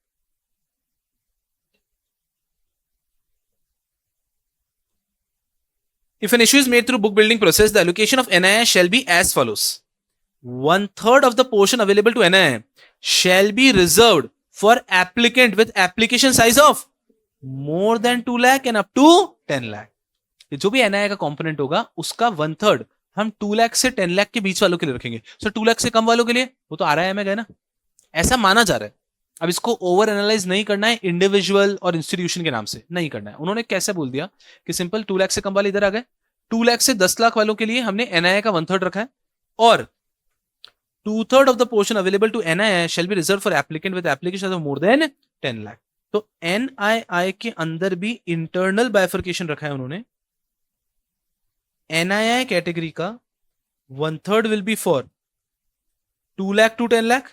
If an issue is made through book building process, the allocation of NII shall be as follows: 1/3 of the portion available to NII shall be reserved for applicant with application size of more than 2 lakh and up to 10 lakh। जो भी NII का कंपोनेंट होगा उसका 1/3 हम 2 लाख से 10 लाख के बीच वालों के लिए रखेंगे। सो 2 लाख से कम वालों के लिए वो तो RII में गए ना, ऐसा माना जा रहा है। अब इसको ओवर एनालाइज नहीं करना है इंडिविजुअल और इंस्टीट्यूशन के नाम से, नहीं करना है। उन्होंने कैसे बोल दिया कि सिंपल 2 लाख से कम वाले इधर आ गए, 2 लाख से 10 लाख वालों के लिए हमने NII का 1/3 रखा है, और 2/3 of the portion available to NII shall be reserve for applicant with application of more than 10 lakh. तो NII के अंदर भी इंटरनल बाइफर्केशन रखा है उन्होंने। NII कैटेगरी का 1/3 will be for 2 lakh to 10 lakh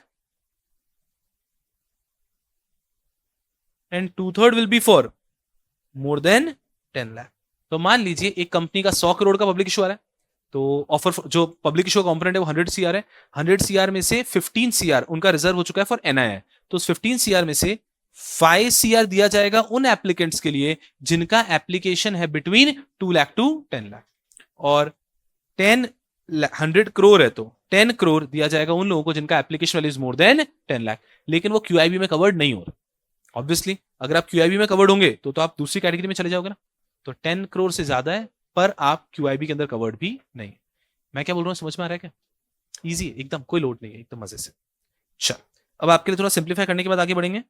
and 2/3 will be for more than 10 lakh. तो मान लीजिए एक कंपनी का 100 करोड़ का पब्लिक इशू आ रहा है, तो ऑफर जो पब्लिक इशू का कंपोनेंट है वो 100 CR है। 100 CR में से 15 CR उनका रिजर्व हो चुका है फॉर NII। तो उस 15 CR में से 5 CR दिया जाएगा उन एप्लीकेंट्स के लिए जिनका एप्लीकेशन है बिटवीन 2 लाख टू 10 लाख, और 100 करोड़ है तो 10 करोड़ दिया जाएगा उन लोगों को जिनका application value is more than 10 lakh, लेकिन वो QIB में कवर्ड नहीं हो रहा। ऑब्वियसली अगर आप QIB में कवर्ड होंगे तो आप दूसरी कैटेगरी में चले जाओगे ना। तो 10 करोड़ से ज्यादा है पर आप QIB के अंदर कवर्ड भी नहीं। मैं क्या बोल रहा हूं, समझ में आ रहा है क्या? इजी है एकदम, कोई लोड नहीं है, एकदम मजे से। चल अब आपके लिए थोड़ा सिंप्लीफाई करने के बाद आगे बढ़ेंगे।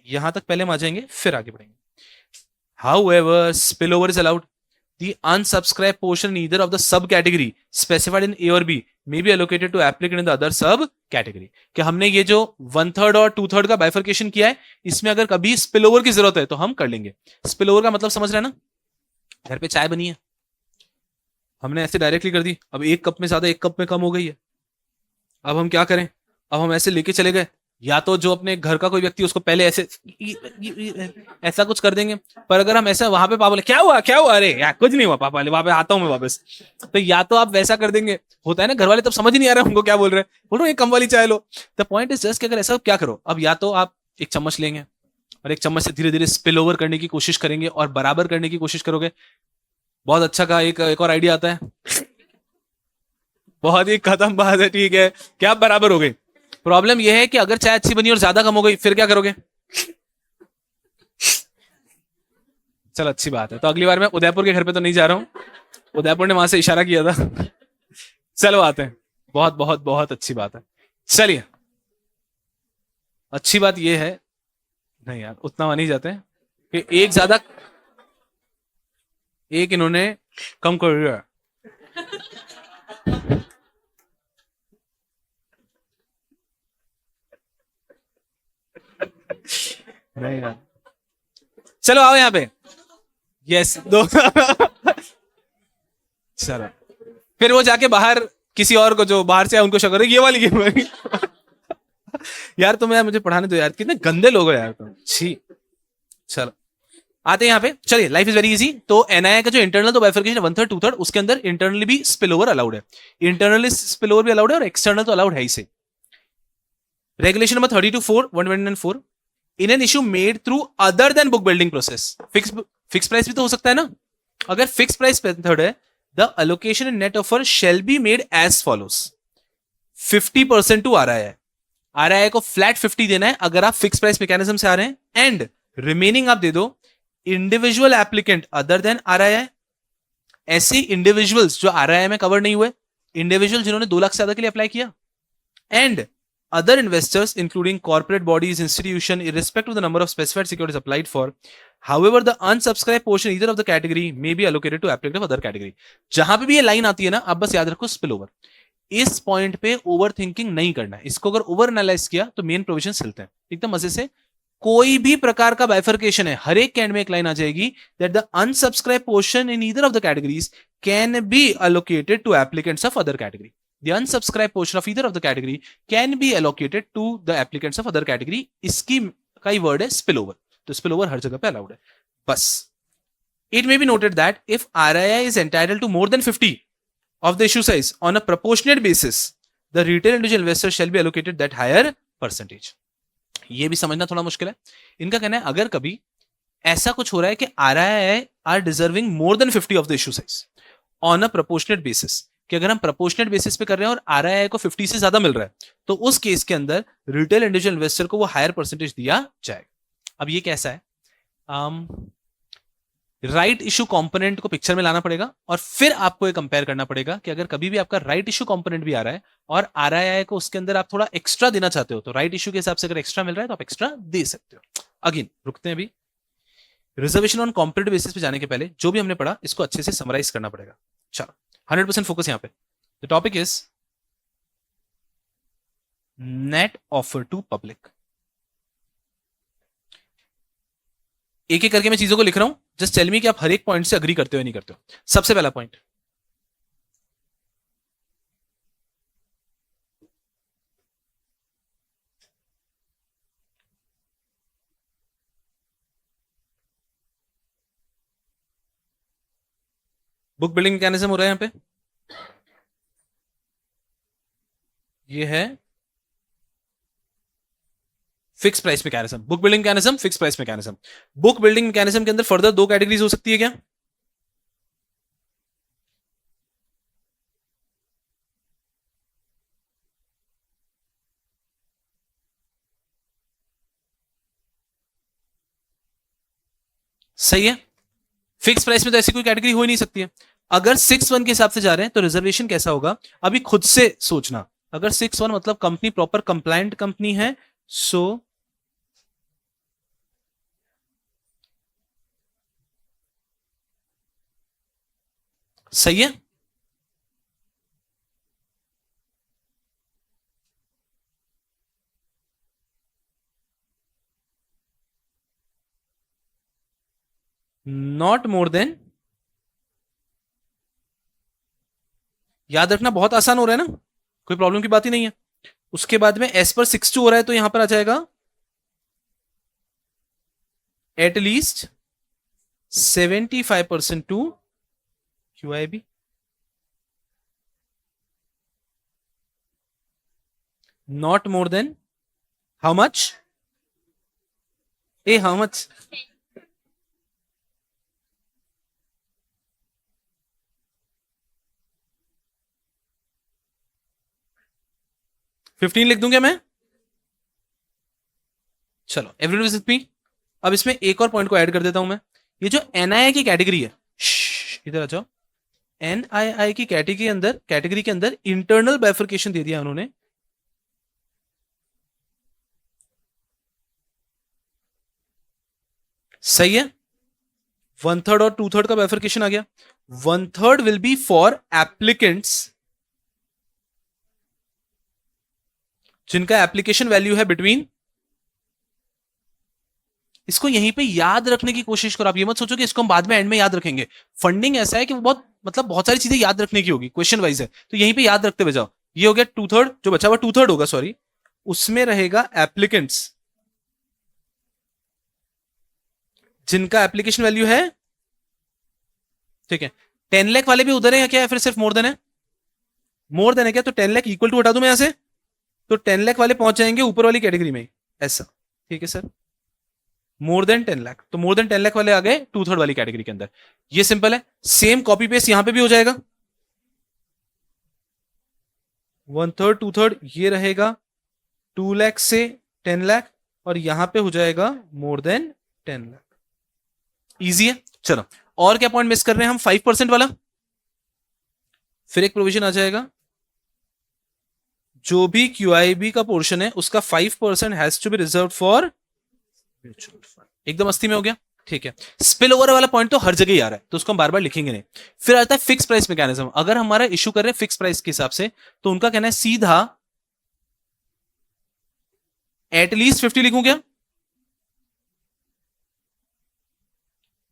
यहां तक पहले हम आ जाएंगे फिर आगे बढ़ेंगे। However, spillover is allowed. The unsubscribed portion either of the subcategory specified in A or B may be allocated to applicant in the other subcategory। कि हमने ये जो 1/3 और 2/3 का बाइफर्केशन किया है, इसमें अगर कभी स्पिलओवर की जरूरत है तो हम कर लेंगे। स्पिलओवर का मतलब समझ रहे हैं ना, घर पे चाय बनी है, हमने ऐसे डायरेक्टली कर दी, अब 1 कप में ज्यादा 1 कप में कम हो गई है। अब हम क्या करें, अब हम ऐसे लेके चले गए, या तो जो अपने घर का कोई व्यक्ति उसको पहले ऐसे ऐसा कुछ कर देंगे, पर अगर हम ऐसा वहां पे पापा बोले क्या हुआ क्या हुआ, अरे यार कुछ नहीं हुआ पापा, वहां पे आता हूं मैं वापस, तो या तो आप वैसा कर देंगे, होता है ना घर वाले तब समझ ही नहीं आ रहा उनको क्या बोल रहे हैं, बोल रहे कम वाली चाय लो। द पॉइंट इज जस्ट कि अगर ऐसा क्या करो, अब या तो आप एक चम्मच लेंगे और एक चम्मच से धीरे धीरे स्पिल ओवर करने की कोशिश करेंगे और बराबर करने की कोशिश करोगे। बहुत अच्छा का एक और आइडिया आता है, बहुत ही खत्म बात है, ठीक है क्या बराबर हो गई। प्रॉब्लम यह है कि अगर चाय अच्छी बनी और ज्यादा कम हो गई फिर क्या करोगे? चलो अच्छी बात है, तो अगली बार मैं उदयपुर के घर पे तो नहीं जा रहा हूं, उदयपुर ने वहां से इशारा किया था। चलो आते हैं, बहुत बहुत बहुत अच्छी बात है। चलिए अच्छी बात यह है, नहीं यार उतना वहां नहीं जाते हैं कि एक ज्यादा एक इन्होंने कम कर दिया। नहीं यार चलो आओ यहाँ पे, यस दो। चलो फिर वो जाके बाहर किसी और को जो बाहर से आए उनको शक्कर ये वाली गेम वाली। यार तुम यार मुझे पढ़ाने दो यार, कितने गंदे लोग हो यार तुम, छी। चलो आते हैं यहाँ पे, चलिए लाइफ इज वेरी इजी। तो NII का जो इंटरनल तो बाइफर्केशन 1/3 2/3 उसके अंदर इंटरनली भी स्पिल ओवर अलाउड है, इंटरनली स्पिल ओवर भी अलाउड है और एक्सटर्नल तो अलाउड है ही से। Regulation number 32(4) 129(4) in an issue made through other than book building process. Fix price भी तो हो सकता है ना, अगर फिक्स प्राइस मेथड है, the allocation in net offer shall be made as follows: 50% to RII को फ्लैट 50 देना है अगर आप फिक्स प्राइस मैकेनिज्म से आ रहे हैं, एंड रिमेनिंग आप दे दो individual applicant other than RII, ऐसे इंडिविजुअल्स जो आरआईआई में कवर नहीं हुए, इंडिविजुअल जिन्होंने 2 लाख से ज्यादा के लिए अप्लाई किया, and other investors including corporate bodies, institution, irrespective of the number of specified securities applied for. However, the unsubscribed portion either of the category may be allocated to applicant of other category. जहां पे भी ये लाइन आती है ना, आप बस याद रखो स्पिल ओवर। इस पॉइंट पे ओवर थिंकिंग नहीं करना है, इसको अगर ओवर एनालाइज किया तो मेन प्रोविजन हिलते हैं एकदम मजे से। कोई भी प्रकार का बाइफर्केशन है, हर एक कैंड में एक लाइन आ जाएगी that the unsubscribe portion in either of the categories can be allocated to applicants of other category. The unsubscribed portion of either of the category can be allocated to the applicants of other category. इसकी का ही वर्ड है spillover, तो spillover हर जगह पे अलाउड है बस। It may be noted that if RII is entitled to more than 50 of the issue size on a proportionate basis, the retail individual investor shall be allocated that higher percentage. ये भी समझना थोड़ा मुश्किल है। इनका कहना है अगर कभी ऐसा कुछ हो रहा है कि RII are deserving more than 50 of the issue size on a proportionate basis, कि अगर हम प्रोपोर्शनेट बेसिस पे कर रहे हैं और आरआईआई को 50 से ज्यादा मिल रहा है, तो उस केस के अंदर रिटेल इंडिविजुअल इन्वेस्टर को वो हायर परसेंटेज दिया जाएगा। अब ये कैसा है, राइट इशू कंपोनेंट को पिक्चर में लाना पड़ेगा और फिर आपको ये कंपेयर करना पड़ेगा कि अगर कभी भी आपका राइट इशू कंपोनेंट भी आ रहा है और आरआईआई को उसके अंदर आप थोड़ा एक्स्ट्रा देना चाहते हो, तो राइट इशू के हिसाब से अगर एक्स्ट्रा मिल रहा है तो आप एक्स्ट्रा दे सकते हो। अगेन रुकते हैं अभी, रिजर्वेशन ऑन कॉम्पिटिटिव बेसिस पे जाने के पहले जो भी हमने पढ़ा इसको अच्छे से समराइज करना पड़ेगा। चलो 100% फोकस यहां पे। The topic is net offer to public. एक एक करके मैं चीजों को लिख रहा हूं, जस्ट टेल मी कि आप हर एक पॉइंट से अग्री करते हो या नहीं करते हो। सबसे पहला पॉइंट, बुक बिल्डिंग मैकेनिज्म हो रहा है यहां पे, ये है fix price mechanism. Book building mechanism, fix price mechanism. Book building mechanism के अंदर फर्दर 2 कैटेगरीज हो सकती है क्या? सही है, फिक्स प्राइस में तो ऐसी कोई कैटेगरी हो ही नहीं सकती है। अगर 6-1 के हिसाब से जा रहे हैं तो रिजर्वेशन कैसा होगा, अभी खुद से सोचना। अगर 6-1 मतलब कंपनी प्रॉपर कंप्लायंट कंपनी है, सो सही है। नॉट मोर देन, याद रखना बहुत आसान हो रहा है ना, कोई प्रॉब्लम की बात ही नहीं है। उसके बाद में एस पर 6-2 हो रहा है तो यहां पर आ जाएगा at least 75% to QIB, not more than how much, a how much, $15 लिख दूं क्या मैं? चलो एवरीवन विद मी। अब इसमें एक और पॉइंट को ऐड कर देता हूं मैं। ये जो NII की कैटेगरी है, इधर आ जाओ। NII की कैटेगरी के अंदर इंटरनल बाइफर्केशन दे दिया उन्होंने। सही है, 1/3 और 2/3 का बाइफर्केशन आ गया। 1/3 विल बी फॉर एप्लीकेंट्स जिनका एप्लीकेशन वैल्यू है बिटवीन, इसको यहीं पे याद रखने की कोशिश करो। आप ये मत सोचो कि इसको हम बाद में एंड में याद रखेंगे। फंडिंग ऐसा है कि वो बहुत सारी चीजें याद रखने की होगी, क्वेश्चन वाइज है, तो यहीं पे याद रखते हुए जाओ। ये हो गया 2/3, जो बचा हुआ 2/3 होगा, सॉरी, उसमें रहेगा एप्लीकेंट्स जिनका एप्लीकेशन वैल्यू है, ठीक है। 10 लाख वाले भी उधर है या क्या है, फिर सिर्फ मोर देन है? मोर देन है क्या? तो 10 लाख इक्वल टू हटा दूं मैं यहां से, तो 10 लाख वाले पहुंच जाएंगे ऊपर वाली कैटेगरी में, ऐसा, ठीक है सर। मोर देन 10 लाख, तो मोर देन 10 लाख वाले आ गए 2/3 वाली कैटेगरी के अंदर। ये सिंपल है, सेम कॉपी पेस्ट यहां पे भी हो जाएगा। 1/3 2/3 ये रहेगा 2 लाख से 10 लाख, और यहां पे हो जाएगा मोर देन 10 लाख। इजी है। चलो और क्या पॉइंट मिस कर रहे हैं हम, 5% वाला। फिर एक प्रोविजन आ जाएगा, जो भी QIB का पोर्शन है उसका 5% has to be reserve for mutual fund. एकदम अस्थि में हो गया, ठीक है। स्पिल ओवर वाला पॉइंट तो हर जगह ही आ रहा है, तो उसको हम बार बार लिखेंगे नहीं। फिर आता है फिक्स प्राइस मैकेनिज्म। अगर हमारा इशू कर रहे हैं फिक्स प्राइस के हिसाब से, तो उनका कहना है सीधा एटलीस्ट 50 लिखूं क्या?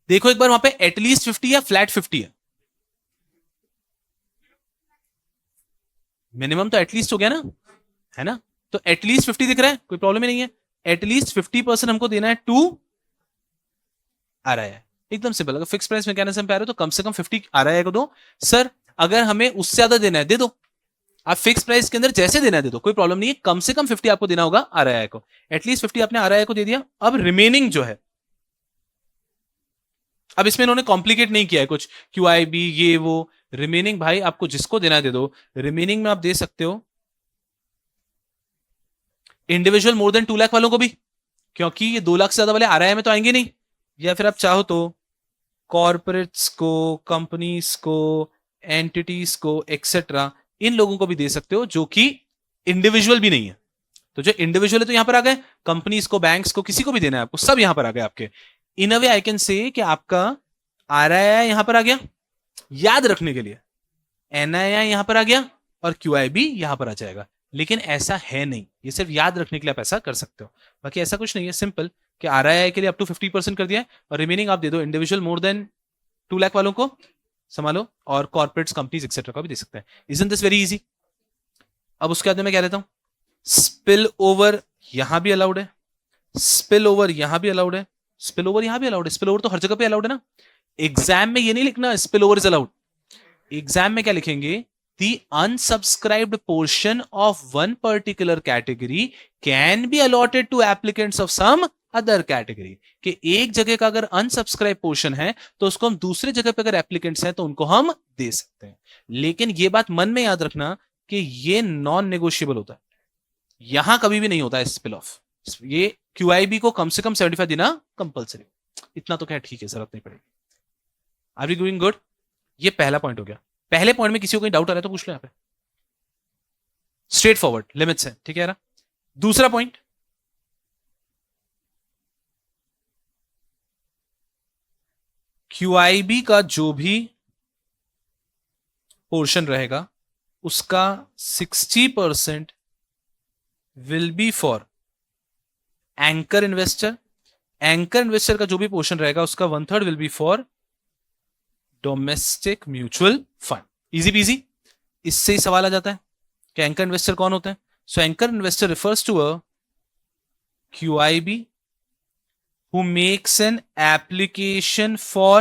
देखो एक बार वहां पे एटलीस्ट 50 या फ्लैट 50 है। मिनिमम तो एटलीस्ट हो गया ना, है ना? तो एटलीस्ट 50 दिख रहा है, कोई प्रॉब्लम ही नहीं है। एटलीस्ट 50% हमको देना है टू आ रहा है, एकदम सिंपल। अगर फिक्स प्राइस मैकेनिज्म पे आ रहे हो तो कम से कम 50 आ रहा है को दो। सर अगर हमें उससे ज्यादा देना है दे दो, आप फिक्स प्राइस के अंदर जैसे देना है दे दो, कोई प्रॉब्लम नहीं है। कम से कम 50 आपको देना होगा आ रहा है को। एटलीस्ट 50 आपने आ रहा है को दे दिया। अब रिमेनिंग जो है, अब इसमें इन्होंने कॉम्प्लिकेट नहीं किया है कुछ, QIB ये वो। रिमेनिंग भाई आपको जिसको देना है दे दो। रिमेनिंग में आप दे सकते हो इंडिविजुअल मोर देन 2 लाख वालों को भी, क्योंकि ये 2 लाख से ज्यादा वाले RI में तो आएंगे नहीं। या फिर आप चाहो तो कॉर्पोरेट्स को, कंपनीज को, एंटिटीज को एक्सेट्रा, इन लोगों को भी दे सकते हो जो कि इंडिविजुअल भी नहीं है। तो जो इंडिविजुअल है तो यहां पर आ गए, कंपनीज को, बैंक्स को, किसी को भी देना है आपको, सब यहां पर आ गए आपके। इन अ वे आई कैन से कि आपका RI यहां पर आ गया याद रखने के लिए, NII यहां पर आ गया और QIB यहां पर आ जाएगा। लेकिन ऐसा है नहीं, ये सिर्फ याद रखने के लिए आप ऐसा कर सकते हो, बाकी ऐसा कुछ नहीं है। सिंपल कि RI के लिए अप टू 50% कर दिया है और रिमेनिंग आप दे दो इंडिविजुअल मोर देन 2 लाख वालों को संभालो, और कॉर्पोरेट्स, कंपनीज एक्सेट्रा का भी दे सकते हैं। Isn't this very easy? अब उसके बाद में मैं क्या रहता हूं, स्पिल ओवर यहां भी अलाउड है, स्पिल ओवर यहां भी अलाउड है, स्पिल ओवर यहां भी अलाउड है। स्पिल ओवर तो हर जगह पे अलाउड है ना। एग्जाम में ये नहीं लिखना spill over is allowed. Exam में क्या लिखेंगे, the unsubscribed portion of one particular category can be allotted to applicants of some other category। कि एक जगह का अगर अनसब्सक्राइब पोर्शन है तो उसको हम दूसरे जगह पे अगर एप्लीकेंट्स हैं तो उनको हम दे सकते हैं। लेकिन ये बात मन में याद रखना कि ये नॉन नेगोशिएबल होता है, यहां कभी भी नहीं होता है स्पिल ऑफ। ये QIB को कम से कम 75 देना कंपलसरी। इतना तो क्या ठीक है, जरूरत नहीं पड़ेगी। Are we going good? ये पहला पॉइंट हो गया। पहले पॉइंट में किसी को कोई डाउट आ रहा है तो पूछ लो, यहाँ पे स्ट्रेट फॉरवर्ड लिमिट्स है, ठीक है यार। दूसरा पॉइंट, QIB का जो भी पोर्शन रहेगा उसका 60% will be for anchor investor. Anchor investor का जो भी पोर्शन रहेगा उसका 1/3 will be for domestic mutual fund. Easy PG. इससे ही सवाल आ जाता है कि एंकर इन्वेस्टर कौन होता है। So anchor investor refers to a QIB who makes an application for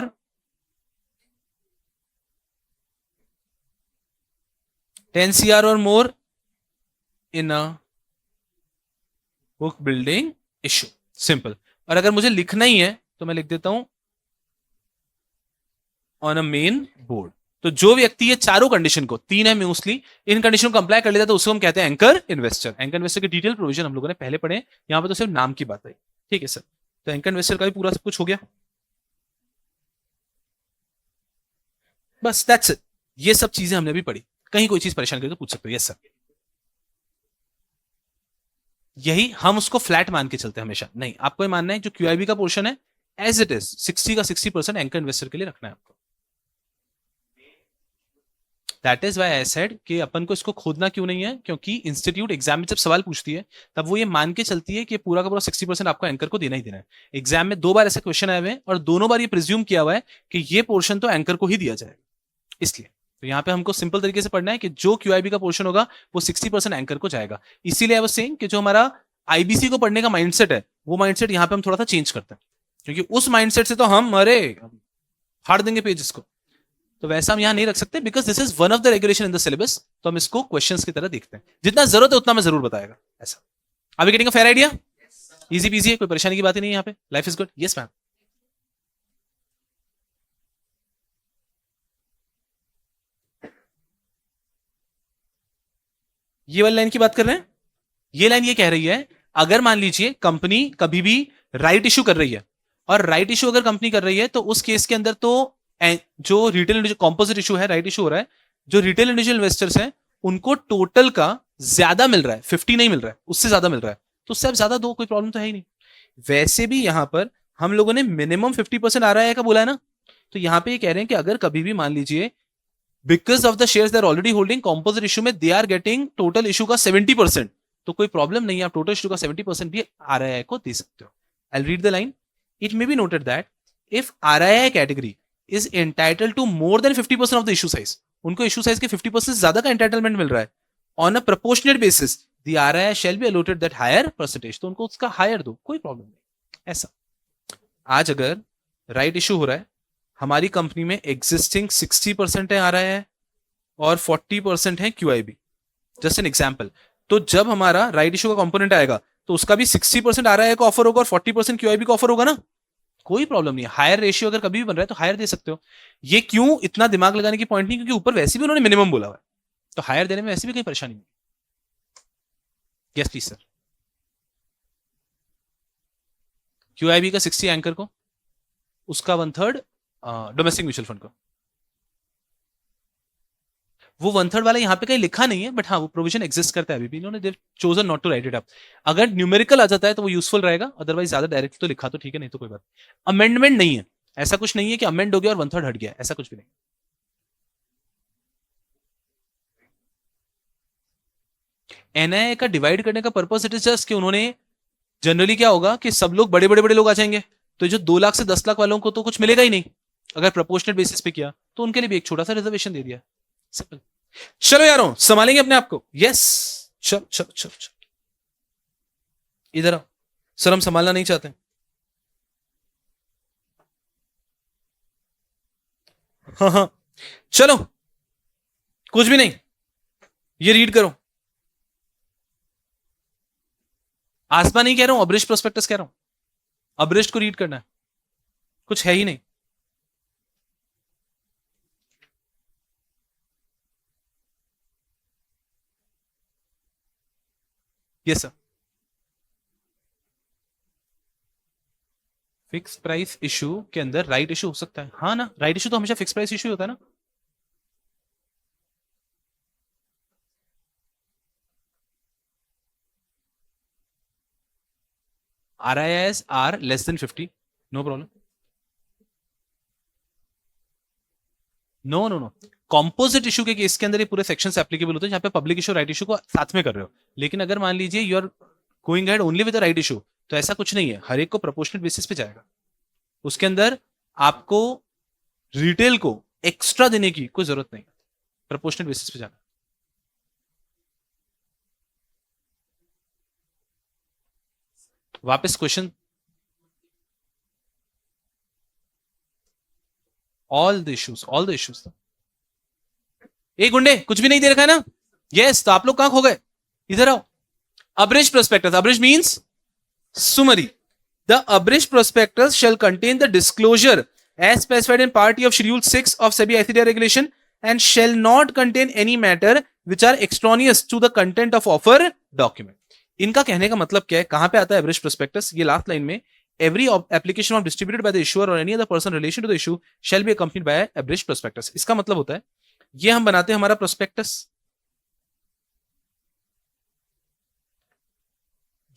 $10 crore or more in a book building issue। Simple. और अगर मुझे लिखना ही है तो मैं लिख देता हूं ऑन अ मेन बोर्ड। तो जो व्यक्ति ये चारों कंडीशन को, 3 है मोस्टली, इन कंडीशन को कंप्लाई कर लेता है तो उसको हम कहते हैं एंकर इन्वेस्टर। एंकर इन्वेस्टर की डिटेल प्रोविजन हम लोगों ने पहले पढ़े, यहां पर तो सिर्फ नाम की बात है, ठीक है सर। तो एंकर इन्वेस्टर का भी पूरा सब कुछ हो गया, बस दैट्स इट। ये सब चीजें हमने भी पढ़ी। कहीं कोई चीज परेशान करके पूछ सकते हो? Yes sir. यही हम उसको फ्लैट मान के चलते हैं हमेशा। नहीं, आपको ये मानना है जो QIB का पोर्शन है एज इट इज 60 का 60% एंकर इन्वेस्टर के लिए रखना है आपको। That is why I said कि अपन को इसको खोदना क्यों नहीं है, क्योंकि इंस्टीट्यूट एग्जाम में जब सवाल पूछती है तब वो ये मान के चलती है कि पूरा का पूरा 60% आपको एंकर को देना ही देना है। एग्जाम में 2 बार ऐसे क्वेश्चन आए हुए हैं और दोनों बार ये प्रिज्यूम किया हुआ है कि ये पोर्शन तो एंकर को ही दिया जाएगा। इसलिए तो यहाँ पे हमको सिंपल तरीके से पढ़ना है कि जो QIB का पोर्शन होगा वो 60% एंकर को जाएगा। इसीलिए आई वाज सेइंग कि जो हमारा IBC को पढ़ने का माइंडसेट है वो माइंडसेट यहाँ पे हम थोड़ा सा चेंज करते हैं, क्योंकि उस माइंडसेट से तो हम अरे फाड़ देंगे पेजेस को, तो वैसा हम यहां नहीं रख सकते because this is one of the regulation in the syllabus. तो हम इसको क्वेश्चंस की तरह देखते हैं, जितना जरूरत है उतना मैं जरूर बताएगा ऐसा। अभी getting a fair idea? Easy PG है, कोई परेशानी की बात ही नहीं है यहाँ पे। Life is good. Yes ma'am. ये वाली लाइन की बात कर रहे हैं। ये लाइन ये कह रही है अगर मान लीजिए कंपनी कभी भी राइट इशू कर रही है और राइट इशू अगर कंपनी कर रही है तो उस केस के अंदर तो जो रिटेल कॉम्पोजिट इशू है, राइट इशू हो रहा है, जो रिटेल इंडिविजुअल इन्वेस्टर्स हैं उनको टोटल का ज्यादा मिल रहा है, 50 नहीं मिल रहा है, उससे ज्यादा मिल रहा है, तो उससे अब ज्यादा दो, कोई प्रॉब्लम तो है ही नहीं। वैसे भी यहां पर हम लोगों ने मिनिमम 50% आ रहा है का बोला है ना, तो यहां पे ये कह रहे हैं कि अगर कभी भी मान लीजिए because of the shares they are already holding composite issue में they are getting total issue का 70%, तो कोई प्रॉब्लम नहीं है, आप टोटल इशू का 70% भी आरआईआई को दे सकते हो। I read the line, it may be noted that if RII category is entitled to more than 50% of the issue size, उनको इशू साइज के 50% ज्यादा का एंटाइटलमेंट मिल रहा है, on a proportionate basis the RII shall be allotted that higher percentage, तो उनको उसका हायर दो, कोई प्रॉब्लम नहीं। ऐसा आज अगर राइट इशू हो रहा है, हमारी कंपनी में एग्जिस्टिंग 60% है आरआईआई और 40% है क्यूआईबी, जस्ट एन एग्जांपल, तो जब हमारा राइट इशू का कंपोनेंट आएगा तो उसका भी 60% आरआईआई को ऑफर होगा और 40% क्यूआईबी को ऑफर होगा ना, कोई प्रॉब्लम नहीं है। हायर रेशियो अगर कभी भी बन रहा है तो हायर दे सकते हो, ये क्यों इतना दिमाग लगाने की पॉइंट नहीं, क्योंकि ऊपर वैसे भी उन्होंने मिनिमम बोला हुआ है, तो हायर देने में वैसे भी कोई परेशानी नहीं। Yes please sir. क्यूआईबी का 60 एंकर को, उसका 1/3 डोमेस्टिक म्यूचुअल फंड को, वो 1/3 वाला यहाँ पे कहीं लिखा नहीं है, बट हाँ वो प्रोविजन एग्जिस्ट करता है अभी भी, इन्होंने chosen not to write it up. अगर न्यूमेरिकल आ जाता है तो वो यूजफुल रहेगा, अदरवाइज ज्यादा डायरेक्ट तो लिखा तो ठीक है, नहीं तो कोई बात। अमेंडमेंट नहीं है, ऐसा कुछ नहीं है कि अमेंड हो गया और 1/3 हट गया, ऐसा कुछ भी नहीं। एनआईआई का डिवाइड करने का पर्पस इट इज जस्ट कि उन्होंने जनरली क्या होगा कि सब लोग बड़े बड़े बड़े लोग आ जाएंगे, तो जो 2 लाख से 10 लाख वालों को तो कुछ मिलेगा ही नहीं, अगर प्रोपोर्शनल बेसिस पे किया तो उनके लिए भी एक छोटा सा रिजर्वेशन दे दिया, सिंपल। चलो यारों संभालेंगे अपने आप को, यस चल चल चल चल, इधर आओ सर, हम संभालना नहीं चाहते। हाँ हाँ चलो, कुछ भी नहीं, ये रीड करो, आसमा नहीं कह रहा हूं, अब्रिश प्रोस्पेक्टस कह रहा हूं, अब्रिश को रीड करना है, कुछ है ही नहीं। Yes sir. Fix price issue के अंदर राइट इशू हो सकता है, हाँ ना, राइट इशू तो हमेशा फिक्स प्राइस इशू होता है ना। RIIs are less than 50, no problem. No no no, composite issue के केस के अंदर ये पूरे सेक्शंस एप्लीकेबल होते हैं जहां पे पब्लिक इशू राइट इशू को साथ में कर रहे हो, लेकिन अगर मान लीजिए you are going head only with right issue, तो ऐसा कुछ नहीं है, हर एक को प्रोपोर्शनल बेसिस पे जाएगा, उसके अंदर आपको रिटेल को एक्स्ट्रा देने की कोई जरूरत नहीं, प्रोपोर्शनल बेसिस पे जाना। वापस क्वेश्चन, ऑल द इश्यूज। एक गुंडे कुछ भी नहीं दे रखा है ना, यस, तो आप लोग कहां खो गए, इधर आओ। Abrish prospectus, Abrish means summary. The abridged prospectus shall contain the disclosure as specified in Part E of Schedule 6 of SEBI ICDR regulation and shall not contain any matter which are extraneous to the content of offer document. इनका कहने का मतलब क्या है, कहां पे आता है abridged prospectus, ये लास्ट लाइन में, every application of distributed by the issuer or any other person in relation to the issue shall be accompanied by abridged prospectus. इसका मतलब होता है ये हम बनाते हैं हमारा prospectus,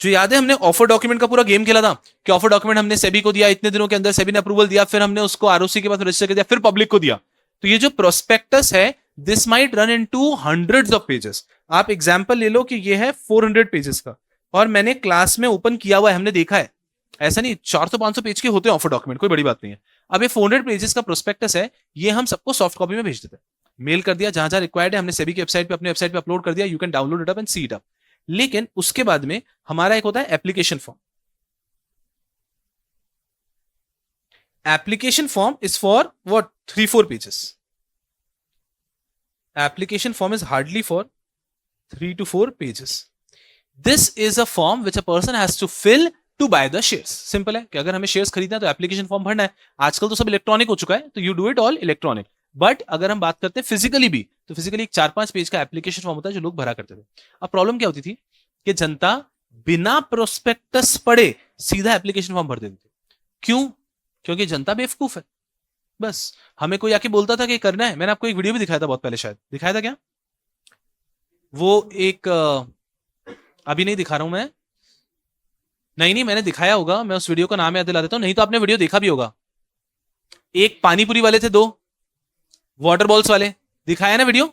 जो याद है हमने ऑफर डॉक्यूमेंट का पूरा गेम खेला था कि ऑफर डॉक्यूमेंट हमने सेबी को दिया, इतने दिनों के अंदर सेबी ने अप्रूवल दिया, फिर हमने उसको आरओसी के पास रजिस्टर कर दिया, फिर पब्लिक को दिया। तो ये जो प्रोस्पेक्टस है this might run into hundreds of pages. आप एग्जांपल ले लो कि ये है 400 पेजेस का, और मैंने क्लास में ओपन किया हुआ है, हमने देखा है, ऐसा नहीं 400-500 पेज के होते हैं ऑफर डॉक्यूमेंट, कोई बड़ी बात नहीं है। अब ये 400 पेजेस का प्रोस्पेक्टस है, ये हम सबको सॉफ्ट कॉपी में भेज देते हैं, मेल कर दिया, जहां जहां रिक्वायर्ड है हमने सेबी की वेबसाइट पे, अपने वेबसाइट पे अपलोड कर दिया, you can download it up and see it up. लेकिन उसके बाद में हमारा एक होता है application form. Application form is for what 3-4 pages, application form is hardly for 3 to 4 pages. This is a form which a person has to fill to buy the shares. Simple है कि अगर हमें शेयर्स खरीदना है तो एप्लीकेशन फॉर्म भरना है। आजकल तो सब इलेक्ट्रॉनिक हो चुका है, तो you do it all electronic, but अगर हम बात करते हैं फिजिकली भी, तो फिजिकली एक 4-5 पेज का एप्लीकेशन फॉर्म होता है जो लोग भरा करते थे। अब प्रॉब्लम क्या होती थी कि जनता बिना प्रोस्पेक्टस पढ़े सीधा एप्लीकेशन फॉर्म भर देती थी। क्यों? क्योंकि जनता बेवकूफ है। बस हमें कोई आके बोलता था कि करना है, मैंने आपको एक वीडियो भी दिखाया था बहुत पहले, शायद दिखाया था क्या, वो एक अभी नहीं दिखा रहा हूं मैं, नहीं मैंने दिखाया होगा, मैं उस वीडियो का नाम याद दिला देता हूं, नहीं तो आपने वीडियो देखा भी होगा। एक पानीपुरी वाले थे, दो वाटर बॉल्स वाले, दिखाया ना वीडियो,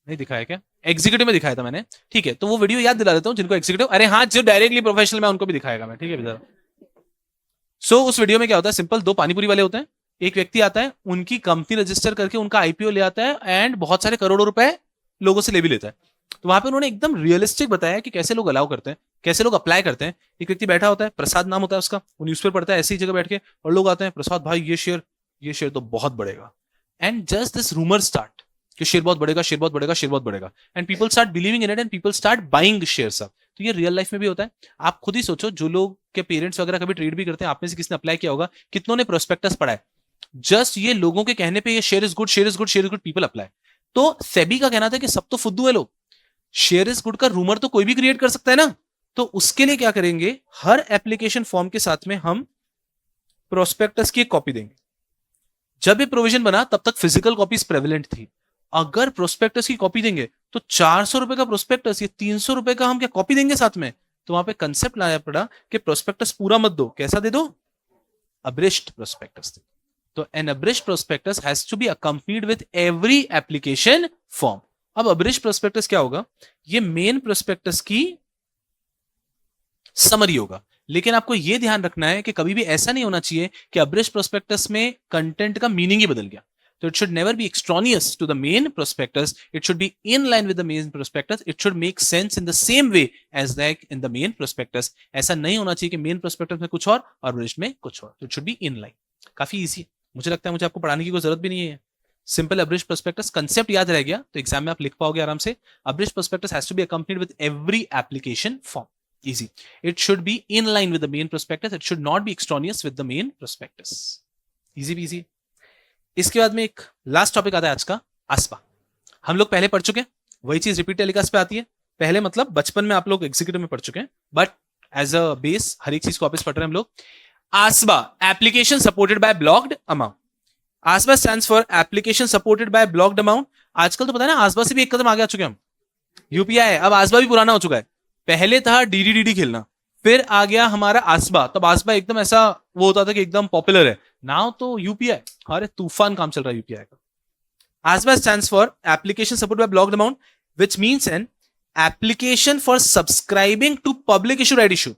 नहीं दिखाया क्या, एग्जीक्यूटिव में दिखाया था मैंने, ठीक है, तो वो वीडियो याद दिला देता हूं जिनको एग्जीक्यूटिव, अरे हाँ जो डायरेक्टली प्रोफेशनल में उनको भी दिखाएगा मैं, ठीक है जरा। उस वीडियो में क्या होता है, सिंपल, दो पानीपुरी वाले होते हैं, एक व्यक्ति आता है, उनकी कंपनी रजिस्टर करके उनका आईपीओ ले आता है एंड बहुत सारे करोड़ों रुपए लोगों से ले भी लेता है। तो वहां पे उन्होंने एकदम रियलिस्टिक बताया कि कैसे लोग अलाउ करते हैं, कैसे लोग अप्लाई करते हैं। एक व्यक्ति बैठा होता है, प्रसाद नाम होता है उसका, वो न्यूज़पेपर पढ़ता है ऐसी जगह बैठ के, और लोग आते हैं, प्रसाद भाई ये शेयर तो बहुत बढ़ेगा, and just this rumour start कि शेयर बहुत बढ़ेगा, शेयर बहुत बढ़ेगा, शेयर बहुत बढ़ेगा, and people start believing in it and people start buying shares up. तो ये रियल लाइफ में भी होता है। आप खुद ही सोचो, जो लोग के पेरेंट्स वगैरह कभी ट्रेड भी करते हैं, आप में से किसने अप्लाई किया होगा, कितनों ने प्रोस्पेक्टस पढ़ा है, जस्ट ये लोगों के कहने पे ये share is good, share is good, share is good, people apply. तो सेबी का कहना था कि सब तो फुद्दू है लोग, शेयर इज गुड का रूमर तो कोई भी क्रिएट कर सकता है ना, तो उसके लिए क्या करेंगे, हर एप्लीकेशन फॉर्म के साथ में हम प्रोस्पेक्टस की एक कॉपी देंगे। जब ये प्रोविजन बना तब तक फिजिकल कॉपीज प्रेवलेंट थी, अगर प्रोस्पेक्टस की कॉपी देंगे तो 400 रुपए का प्रोस्पेक्टस, ये 300 रुपए का हम क्या कॉपी देंगे साथ में, तो वहां पे कंसेप्ट लाया पड़ा कि प्रोस्पेक्टस पूरा मत दो, कैसा दे दो, अब्रिश्ड प्रोस्पेक्टस दे। तो an abridged prospectus has to be accompanied with every application form. अब अब्रिश्ड प्रोस्पेक्टस क्या होगा, ये मेन प्रोस्पेक्टस की समरी होगा, लेकिन आपको यह ध्यान रखना है कि कभी भी ऐसा नहीं होना चाहिए कि अब्रिश्ड प्रोस्पेक्टस में कंटेंट का मीनिंग ही बदल गया। So it should never be extraneous to the main prospectus. It should be in line with the main prospectus. It should make sense in the same way as like in the main prospectus. ऐसा नहीं होना चाहिए कि main prospectus में कुछ और abridged में कुछ और. So it should be in line. काफी easy है, मुझे लगता है मुझे आपको पढ़ाने की कोई जरूरत भी नहीं है। सिंपल abridged prospectus कंसेप्ट याद रह गया तो एग्जाम में आप लिख पाओगे आराम से। Abridged prospectus has to be accompanied with every application form. Easy. It should be in line with the main prospectus. It should not be extraneous with the main prospectus. Easy peasy. इसके बाद में एक लास्ट टॉपिक आता है आज का, आस्पा। हम लोग पहले पढ़ चुके हैं, वही चीज रिपीट टेलीकास्ट पे आती है। पहले मतलब बचपन में आप लोग एग्जीक्यूटिव में पढ़ चुके हैं, बट एज अ बेस हर एक चीज को वापस पढ़ रहे हैं हम लोग। ASBA, application supported by blocked amount. ASBA stands for application supported by blocked amount. आजकल तो पता है ना, आस्पा से भी एक कदम आगे आ चुके हैं हम, यूपीआई है, अब आस्पा भी पुराना हो चुका है। पहले था डीडी खेलना, फिर आ गया हमारा आस्बा, तब आस्बा एकदम ऐसा वो होता था कि एकदम पॉपुलर है। नाउ तो यूपीआई, अरे तूफान काम चल रहा है यूपीआई का। ASBA stands for application support by blocked amount which means an application for subscribing to public issue right issue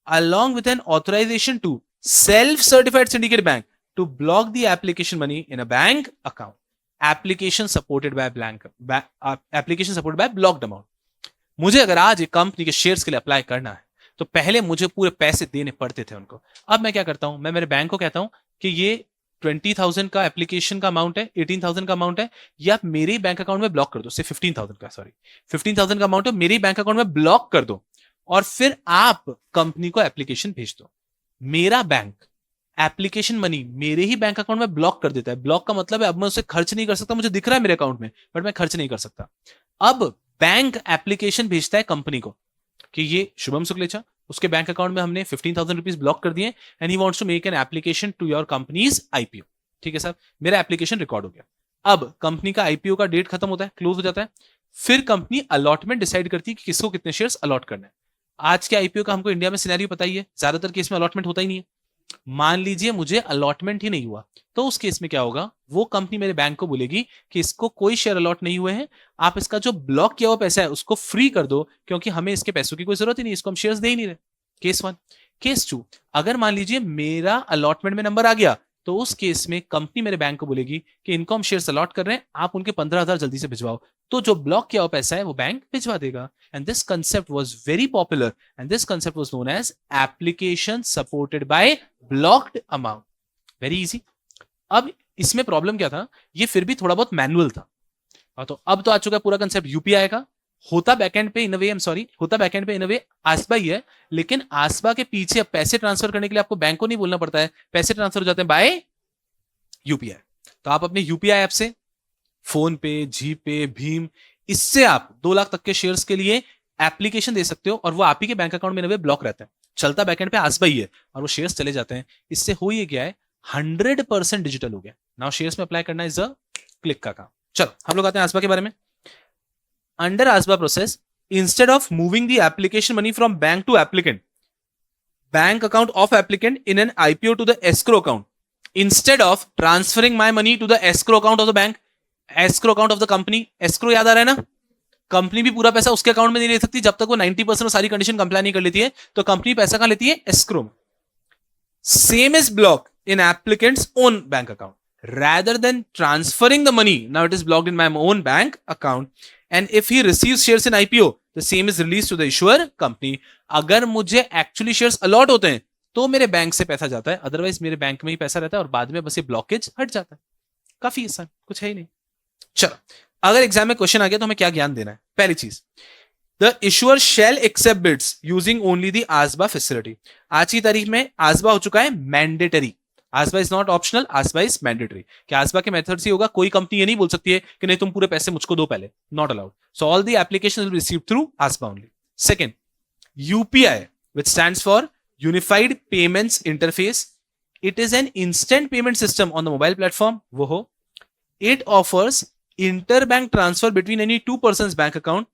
along with an authorization to self-certified syndicate bank to block the application money in a bank account. Application supported by application supported by blocked amount. मुझे अगर आज एक कंपनी के शेयर्स के लिए अप्लाई करना है तो पहले मुझे पूरे पैसे देने पड़ते थे उनको। अब मैं क्या करता हूं, मैं मेरे बैंक को कहता हूं कि ये 20,000 का एप्लीकेशन का अमाउंट है, 18,000 का अमाउंट है, ये आप मेरे ही बैंक अकाउंट में ब्लॉक कर दो। से 15,000 का, सॉरी 15,000 का अमाउंट है, मेरे ही बैंक अकाउंट में ब्लॉक कर दो और फिर आप कंपनी को एप्लीकेशन भेज दो। मेरा बैंक एप्लीकेशन मनी मेरे ही बैंक अकाउंट में ब्लॉक कर देता है। ब्लॉक का मतलब है अब मैं उसे खर्च नहीं कर सकता, मुझे दिख रहा है मेरे अकाउंट में बट मैं खर्च नहीं कर सकता। अब बैंक एप्लीकेशन भेजता है कंपनी को कि ये शुभम शुक्लेचा, उसके बैंक अकाउंट में हमने 15,000 रुपीज ब्लॉक कर दिए and he wants to make an application to your company's IPO. ठीक है सर, मेरा एप्लीकेशन रिकॉर्ड हो गया। अब कंपनी का आईपीओ का डेट खत्म होता है, क्लोज हो जाता है, फिर कंपनी अलॉटमेंट डिसाइड करती है कि किसको कितने शेयर्स अलॉट करना है। आज के आईपीओ का हमको इंडिया में सिनेरियो पता ही है, ज्यादातर केस में अलॉटमेंट होता ही नहीं है। मान लीजिए मुझे अलॉटमेंट ही नहीं हुआ, तो उस केस में क्या होगा, वो कंपनी मेरे बैंक को बोलेगी कि इसको कोई शेयर अलॉट नहीं हुए हैं, आप इसका जो ब्लॉक किया हुआ पैसा है उसको फ्री कर दो क्योंकि हमें इसके पैसों की कोई जरूरत ही नहीं, इसको हम शेयर्स दे ही नहीं रहे। केस 1। केस 2, अगर मान लीजिए मेरा अलॉटमेंट में नंबर आ गया तो उस केस में कंपनी मेरे बैंक को बोलेगी कि इनको हम शेयर्स अलॉट कर रहे हैं, आप उनके 15,000 जल्दी से भिजवाओ, तो जो ब्लॉक किया हुआ पैसा है वो बैंक भिजवा देगा। And this concept was very popular and this concept was known as application supported by blocked amount. Very easy. अब इसमें प्रॉब्लम क्या था, ये फिर भी थोड़ा बहुत मैनुअल था, तो अब तो आ चुका है पूरा कंसेप्ट यूपीआई का। होता बैकएंड पे इन अ वे, आई एम सॉरी, होता बैकएंड पे इन अ वे आस्बा ही है, लेकिन आस्बा के पीछे अब पैसे ट्रांसफर करने के लिए आपको बैंक को नहीं बोलना पड़ता है, पैसे ट्रांसफर हो जाते हैं बाय यूपीआई। तो आप अपने यूपीआई ऐप से फोन पे, जीपे, भीम, इससे आप 2 लाख तक के शेयर्स के लिए एप्लीकेशन दे सकते हो और वो आप ही के बैंक अकाउंट में इन अ वे ब्लॉक रहता है। चलता बैकएंड पे आसबा ही है और वो शेयर्स चले जाते हैं। इससे हो ये गया है 100% डिजिटल हो गया। नाउ शेयर्स में अप्लाई करना इज अ क्लिक का काम। चलो हम लोग आते हैं आसबा के बारे में। Under ASBA process, instead of moving the application money from bank to applicant, bank account of applicant in an IPO to the escrow account, instead of transferring my money to the escrow account of the bank, escrow account of the company, escrow याद आ रहा है ना, कंपनी भी पूरा पैसा उसके अकाउंट में नहीं ले सकती जब तक वो 90% सारी कंडीशन कंप्लाई नहीं कर लेती है, तो कंपनी पैसा कहां लेती है, एस्क्रो में। Same is block in applicants own bank account, rather than transferring the money, now it is blocked in my own bank account, and if he receives shares in IPO, the same is released to the issuer company। अगर मुझे एक्चुअली शेयर्स अलॉट होते हैं तो मेरे बैंक से पैसा जाता है, अदरवाइज मेरे बैंक में ही पैसा रहता है और बाद में बस ये ब्लॉकेज हट जाता है। काफी आसान, कुछ है ही नहीं। चलो अगर एग्जाम में क्वेश्चन आ गया तो हमें क्या ज्ञान देना है। पहली चीज, the issuer shall accept bids using only the ASBA facility. आज की तारीख में आसबा हो चुका है mandatory. ASBA is not optional, ASBA is mandatory. क्या आसबा के मेथड से होगा, कोई कंपनी ये नहीं बोल सकती है कि नहीं तुम पूरे पैसे मुझको दो पहले, not allowed. So all the application will be received through ASBA only. Second, UPI which stands for Unified Payments Interface. It is an instant payment system on the mobile platform. वो हो, it offers interbank transfer between any two persons bank account,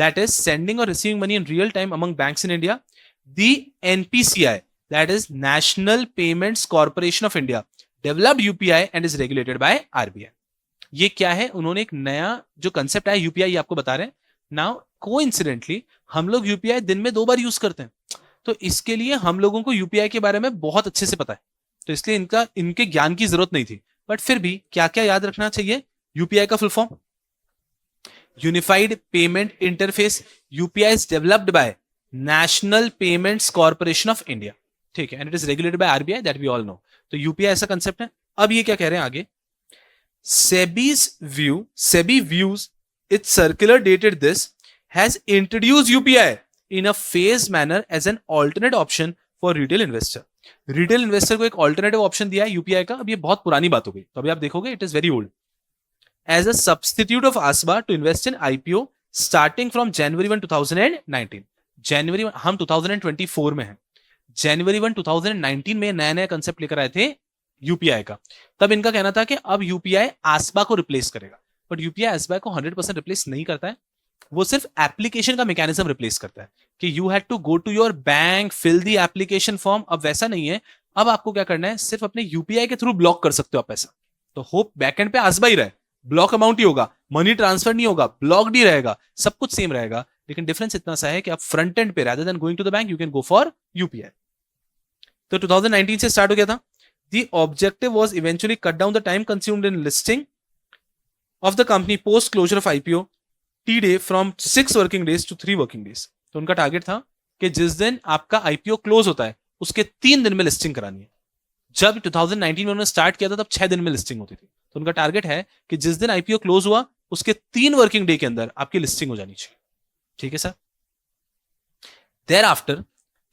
that is sending or receiving money in real time among banks in India. The NPCI, that is National Payments Corporation of India, developed UPI and is regulated by RBI. ये क्या है, उन्होंने एक नया जो कंसेप्ट है यूपीआई आपको बता रहे हैं। नाउ कोइंसिडेंटली हम लोग यूपीआई दिन में 2 बार यूज करते हैं, तो इसके लिए हम लोगों को यूपीआई के बारे में बहुत अच्छे से पता है, तो इसलिए इनके ज्ञान की जरूरत नहीं थी। बट फिर भी क्या क्या याद रखना चाहिए, यूपीआई का full form unified payment interface, UPI is developed by national payments corporation of India, ठीक है, and it is regulated by RBI, that we all know. तो यूपीआई ऐसा कंसेप्ट है। अब ये क्या कह रहे हैं आगे, SEBI views its circular dated this has introduced UPI in a phased manner as an alternate option for retail investor. Retail investor को एक alternative option दिया है UPI का। अब ये बहुत पुरानी बात हो गई, तो अभी आप देखोगे it is very old. As a substitute of ASBA to invest in IPO starting from January 1, 2019. January 1, हम 2024 में हैं, January 1, 2019 में नया नया कंसेप्ट लेकर आए थे UPI का। तब इनका कहना था कि अब UPI ASBA को रिप्लेस करेगा, बट UPI ASBA को 100% रिप्लेस नहीं करता है, वो सिर्फ एप्लीकेशन का मैकेनिज्म रिप्लेस करता है कि you had to go to your bank, fill the application form. अब वैसा नहीं है, अब आपको क्या करना है, सिर्फ अपने यूपीआई के थ्रू ब्लॉक कर सकते हो आप पैसा। तो होप बैकएंड पे आसबा ही रहे, ब्लॉक अमाउंट ही होगा, मनी ट्रांसफर नहीं होगा, ब्लॉक्ड ही रहेगा, सब कुछ सेम रहेगा, लेकिन डिफरेंस इतना सा है कि आप फ्रंट एंड पे rather than going to the bank you can go for UPI. तो 2019 से स्टार्ट हो गया था। The objective was eventually cut down the time consumed in listing of the company post closure of IPO T-day from 6 working days to 3 working days. तो उनका टारगेट था कि जिस दिन आपका आईपीओ क्लोज होता है उसके 3 दिन में लिस्टिंग करानी है। जब 2019 में उन्होंने स्टार्ट किया था तब 6 दिन में लिस्टिंग होती थी, तो उनका टारगेट है कि जिस दिन आईपीओ क्लोज हुआ उसके 3 वर्किंग डे के अंदर आपकी लिस्टिंग हो जानी चाहिए, ठीक है सर। देयर आफ्टर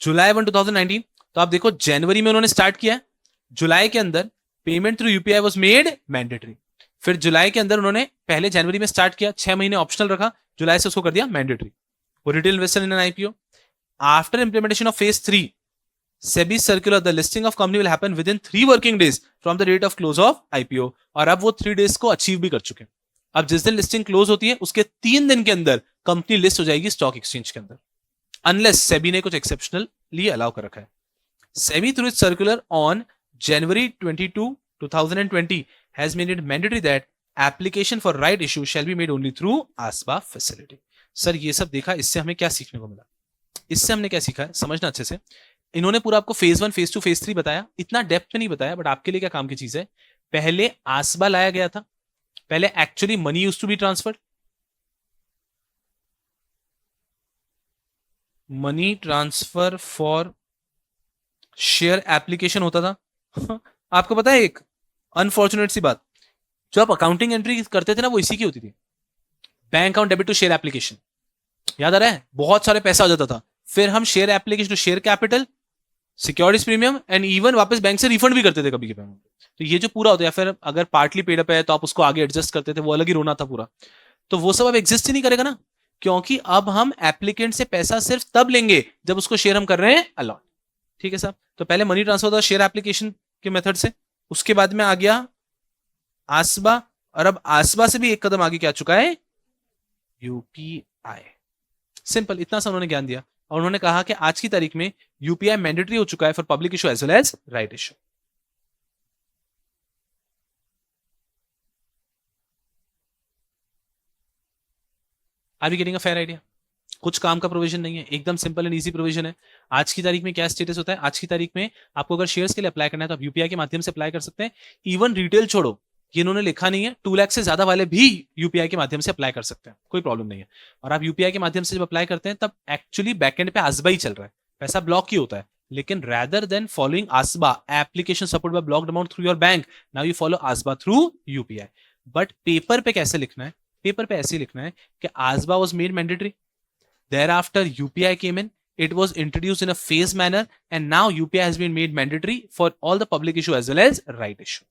जुलाई 1, 2019, तो आप देखो जनवरी में उन्होंने स्टार्ट किया, जुलाई के अंदर payment through UPI was made mandatory. फिर जुलाई के अंदर उन्होंने पहले जनवरी में स्टार्ट किया, 6 महीने ऑप्शनल रखा, जुलाई से उसको कर दिया mandatory for retail investor in an IPO. After implementation of phase 3 SEBI circular, the listing of company will happen within 3 working days from the date of close of IPO. और अब वो 3 डेज को अचीव भी कर चुके हैं। अब जिस दिन लिस्टिंग क्लोज होती है उसके 3 दिन के अंदर कंपनी लिस्ट हो जाएगी स्टॉक एक्सचेंज के अंदर, अनलेस सेबी ने कुछ एक्सेप्शनल लिए अलाउ कर रखा है। SEBI through it's circular on January 22, 2020 has made it mandatory that application for right issue shall be made only through ASBA facility. Sir ये सब देखा, इससे हमें क्या सीखने को मिला, इससे हमने क्या सीखा है समझना अच्छे से। इन्होंने पूरा आपको फेज 1, फेज 2, फेज 3 बताया, इतना डेप्थ में नहीं बताया, बट आपके लिए क्या काम की चीज है। पहले आसबा लाया गया था, पहले actually money used to be transferred, money transfer for share application होता था। आपको पता है एक अनफॉर्चुनेट सी बात, जो आप अकाउंटिंग एंट्री करते थे ना वो इसी की होती थी, bank account debit to share application, याद आ रहा है, बहुत सारे पैसा आ जाता था, फिर हम share application to share capital, securities premium and even वापस बैंक से रिफंड भी करते थे कभी कभी। तो ये जो पूरा होता है, फिर अगर पार्टली पेड अप है तो आप उसको आगे एडजस्ट करते थे, वो अलग ही रोना था पूरा। तो वो सब अब एग्जिस्ट ही नहीं करेगा ना, क्योंकि अब हम एप्लीकेंट से पैसा सिर्फ तब लेंगे जब उसको शेयर हम कर रहे हैं अलॉट। ठीक है साहब। तो पहले मनी ट्रांसफर था शेयर एप्लीकेशन के मेथड से, उसके बाद में आ गया आसबा, और अब आसबा से भी एक कदम आगे क्या चुका है, यूपीआई। सिंपल, इतना सा उन्होंने ज्ञान दिया, और उन्होंने कहा कि आज की तारीख में यूपीआई मैंडेटरी हो चुका है for public issue as well as right issue. Are you getting a fair idea? कुछ काम का प्रोविजन नहीं है, एकदम सिंपल एंड इजी प्रोविजन है। आज की तारीख में क्या स्टेटस होता है, आज की तारीख में आपको अगर शेयर्स के लिए अप्लाई करना है तो आप यूपीआई के माध्यम से अप्लाई कर सकते हैं। इवन रिटेल छोड़ो, ये इन्होंने लिखा नहीं है, 2 लाख से ज्यादा वाले भी यूपीआई के माध्यम से अप्लाई कर सकते हैं, कोई प्रॉब्लम नहीं है। और आप यूपीआई के माध्यम से जब अप्लाई करते हैं तब एक्चुअली बैकएंड पे आसबा ही चल रहा है, पैसा ब्लॉक ही होता है। लेकिन rather than following ASBA application support by blocked amount through your bank, now you follow ASBA through UPI. But paper पे कैसे लिखना है, पेपर पे ऐसे लिखना है कि ASBA was made mandatory, thereafter UPI came in, it was introduced in a phased manner, and now UPI has been made mandatory for all the public issue as well as right issue.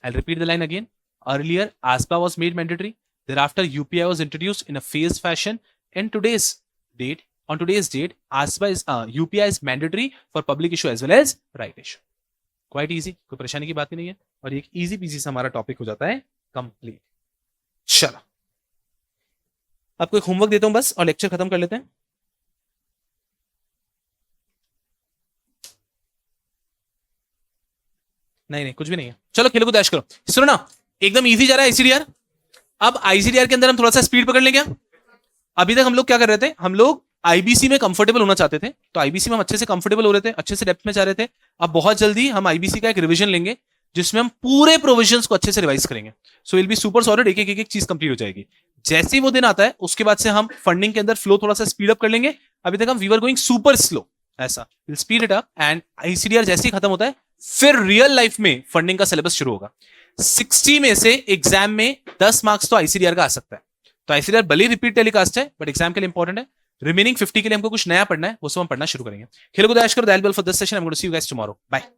I'll repeat the line again. Earlier ASBA was made mandatory, thereafter UPI was introduced in a phased fashion, and on today's date ASBA is UPI is mandatory for public issue as well as right issue. Quite easy, कोई परेशानी की बात ही नहीं है, और एक easy peasy से हमारा टॉपिक हो जाता है कंप्लीट। चलो आपको एक होमवर्क देता हूं बस, और लेक्चर खत्म कर लेते हैं। नहीं कुछ भी नहीं है, चलो खेलो को डैश करो। सुनो ना, एकदम इजी जा रहा है आईसीडीआर। अब आईसीडीआर के अंदर हम थोड़ा सा स्पीड पकड़ लेंगे। अभी तक हम लोग क्या कर रहे थे, हम लोग आईबीसी में कंफर्टेबल होना चाहते थे, तो आईबीसी में हम अच्छे से कंफर्टेबल हो रहे थे, अच्छे से डेप्थ में जा रहे थे। अब बहुत जल्दी हम आईबीसी का एक रिवीजन लेंगे जिसमें हम पूरे प्रोविजंस को अच्छे से रिवाइज करेंगे। So will be super solid, एक एक चीज कंप्लीट हो जाएगी। जैसे ही वो दिन आता है उसके बाद से हम फंडिंग के अंदर फ्लो थोड़ा सा स्पीड अप कर लेंगे। अभी तक हम we were going super slow, ऐसा will speed it up, and ICDR जैसे ही खत्म होता है फिर रियल लाइफ में फंडिंग का सिलेबस शुरू होगा। 60 में से एग्जाम में 10 मार्क्स तो आईसीडीआर का आ सकता है, तो आईसीडीआर भले रिपीट टेलीकास्ट है बट एग्जाम के लिए इंपॉर्टेंट है। रिमेनिंग 50 के लिए हमको कुछ नया पढ़ना है, वो सब हम पढ़ना शुरू करेंगे। खेलो को दैश करो, that will for this session, I am going to see you guys tomorrow, bye.